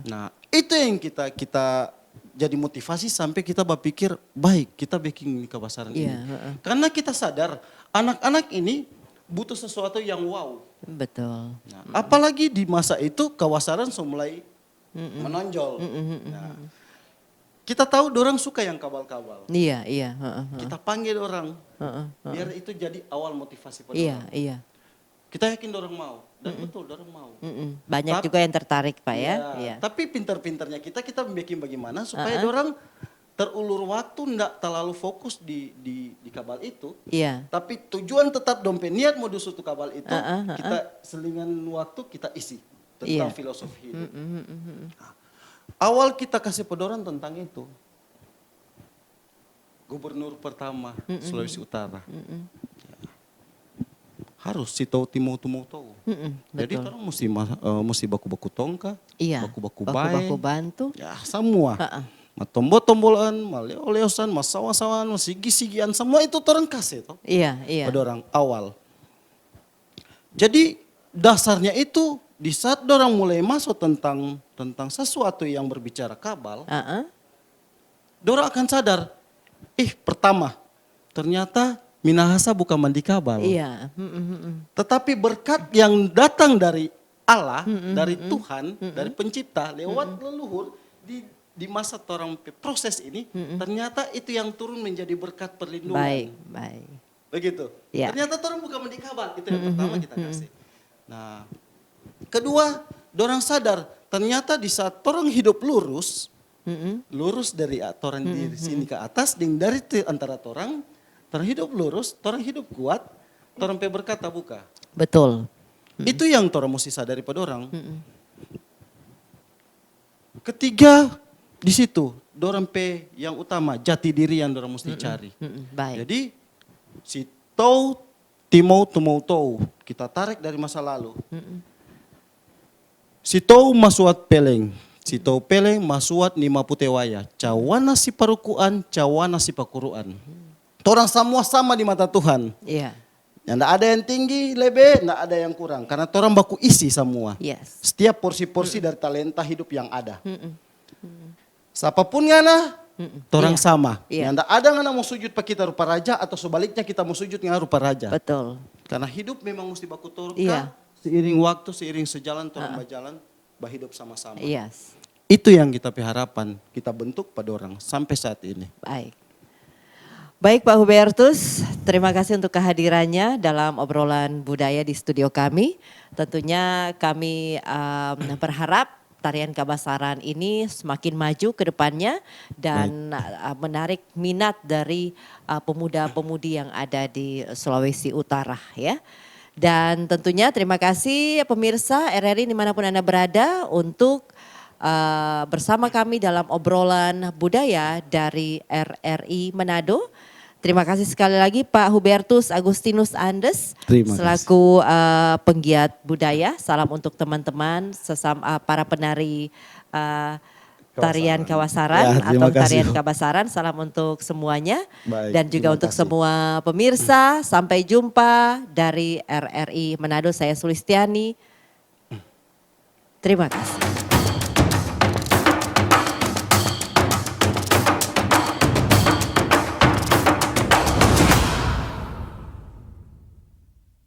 [SPEAKER 2] Nah, itu yang kita jadi motivasi sampai kita berpikir baik kita bikin Kabasaran ini. Karena kita sadar anak-anak ini butuh sesuatu yang wow.
[SPEAKER 1] Betul.
[SPEAKER 2] Nah, apalagi di masa itu Kabasaran sudah mulai menonjol. Nah, kita tahu dorang suka yang kabal-kabal.
[SPEAKER 1] Iya.
[SPEAKER 2] Kita panggil orang biar itu jadi awal motivasi pada
[SPEAKER 1] Iya,
[SPEAKER 2] orang.
[SPEAKER 1] iya.
[SPEAKER 2] Kita yakin dorang mau dan betul dorang mau.
[SPEAKER 1] Banyak
[SPEAKER 2] Tapi-
[SPEAKER 1] juga yang tertarik Pak ya. Iya.
[SPEAKER 2] Tapi pintar-pintarnya kita bikin bagaimana supaya dorang terulur waktu ndak terlalu fokus di kabal itu.
[SPEAKER 1] Iya.
[SPEAKER 2] Tapi tujuan tetap dompet niat mau suatu kabal itu kita selingan waktu kita isi tentang
[SPEAKER 1] Iya.
[SPEAKER 2] filosofi hidup. Nah, awal kita kasih pedoran tentang itu. Gubernur pertama Sulawesi Utara. Harus si tahu timau tahu. Jadi
[SPEAKER 1] betul.
[SPEAKER 2] orang mesti baku-baku tongka,
[SPEAKER 1] Iya.
[SPEAKER 2] baku-baku
[SPEAKER 1] Baku-baku
[SPEAKER 2] bae,
[SPEAKER 1] bantu.
[SPEAKER 2] ya semua. Tombol-tombolan, maleo-leosan, masawa-sawan, sigi-sigian, semua itu orang kasih toh.
[SPEAKER 1] Iya.
[SPEAKER 2] Pada orang awal. Jadi dasarnya itu di saat orang mulai masuk tentang sesuatu yang berbicara kabal, orang akan sadar, pertama ternyata Minahasa bukan mandi kabal.
[SPEAKER 1] Iya.
[SPEAKER 2] Tetapi berkat yang datang dari Allah, dari Tuhan, dari pencipta, lewat leluhur, di masa orang proses ini, ternyata itu yang turun menjadi berkat perlindungan.
[SPEAKER 1] Baik.
[SPEAKER 2] Begitu.
[SPEAKER 1] Ya.
[SPEAKER 2] Ternyata orang bukan mandi kabal, itu yang pertama kita kasih. Nah, kedua, orang sadar, ternyata di saat orang hidup lurus, lurus dari orang di sini ke atas, dan dari antara orang hidup lurus, orang hidup kuat, orang berkata buka.
[SPEAKER 1] Betul.
[SPEAKER 2] Itu yang orang mesti sadari pada orang. Ketiga, di situ, orang yang utama, jati diri yang orang mesti cari.
[SPEAKER 1] Baik.
[SPEAKER 2] Jadi, si timau kita tarik dari masa lalu. Si masuat peleng. Si peleng masuat nima putewaya. Cawana si parukuan, cawana si pakuruan. Orang semua sama di mata Tuhan.
[SPEAKER 1] Iya.
[SPEAKER 2] Nggak ada yang tinggi, lebih, nggak ada yang kurang. Karena orang baku isi semua.
[SPEAKER 1] Yes.
[SPEAKER 2] Setiap porsi-porsi dari talenta hidup yang ada. Siapapun ngana, orang
[SPEAKER 1] Iya.
[SPEAKER 2] sama.
[SPEAKER 1] Iya.
[SPEAKER 2] Nggak ada ngana mau sujud pak kita rupa raja atau sebaliknya kita mau sujud ngana rupa raja.
[SPEAKER 1] Betul.
[SPEAKER 2] Karena hidup memang mesti baku turun.
[SPEAKER 1] Iya.
[SPEAKER 2] seiring waktu, seiring sejalan, orang berjalan, berhidup sama-sama.
[SPEAKER 1] Yes.
[SPEAKER 2] Itu yang kita harapan, kita bentuk pada orang sampai saat ini.
[SPEAKER 1] Baik. Baik Pak Hubertus, terima kasih untuk kehadirannya dalam obrolan budaya di studio kami. Tentunya kami berharap tarian Kabasaran ini semakin maju ke depannya dan menarik minat dari pemuda-pemudi yang ada di Sulawesi Utara ya. Dan tentunya terima kasih pemirsa RRI dimanapun Anda berada untuk bersama kami dalam obrolan budaya dari RRI Manado. Terima kasih sekali lagi Pak Hubertus Agustinus Andes
[SPEAKER 2] Terima
[SPEAKER 1] selaku penggiat budaya. Salam untuk teman-teman para penari tarian Kawasaran
[SPEAKER 2] Ya, terima
[SPEAKER 1] atau
[SPEAKER 2] kasih.
[SPEAKER 1] tarian Kabasaran. Salam untuk semuanya
[SPEAKER 2] Baik,
[SPEAKER 1] dan juga
[SPEAKER 2] terima
[SPEAKER 1] untuk
[SPEAKER 2] kasih.
[SPEAKER 1] semua pemirsa. Sampai jumpa dari RRI Manado. Saya Sulistiani. Terima kasih.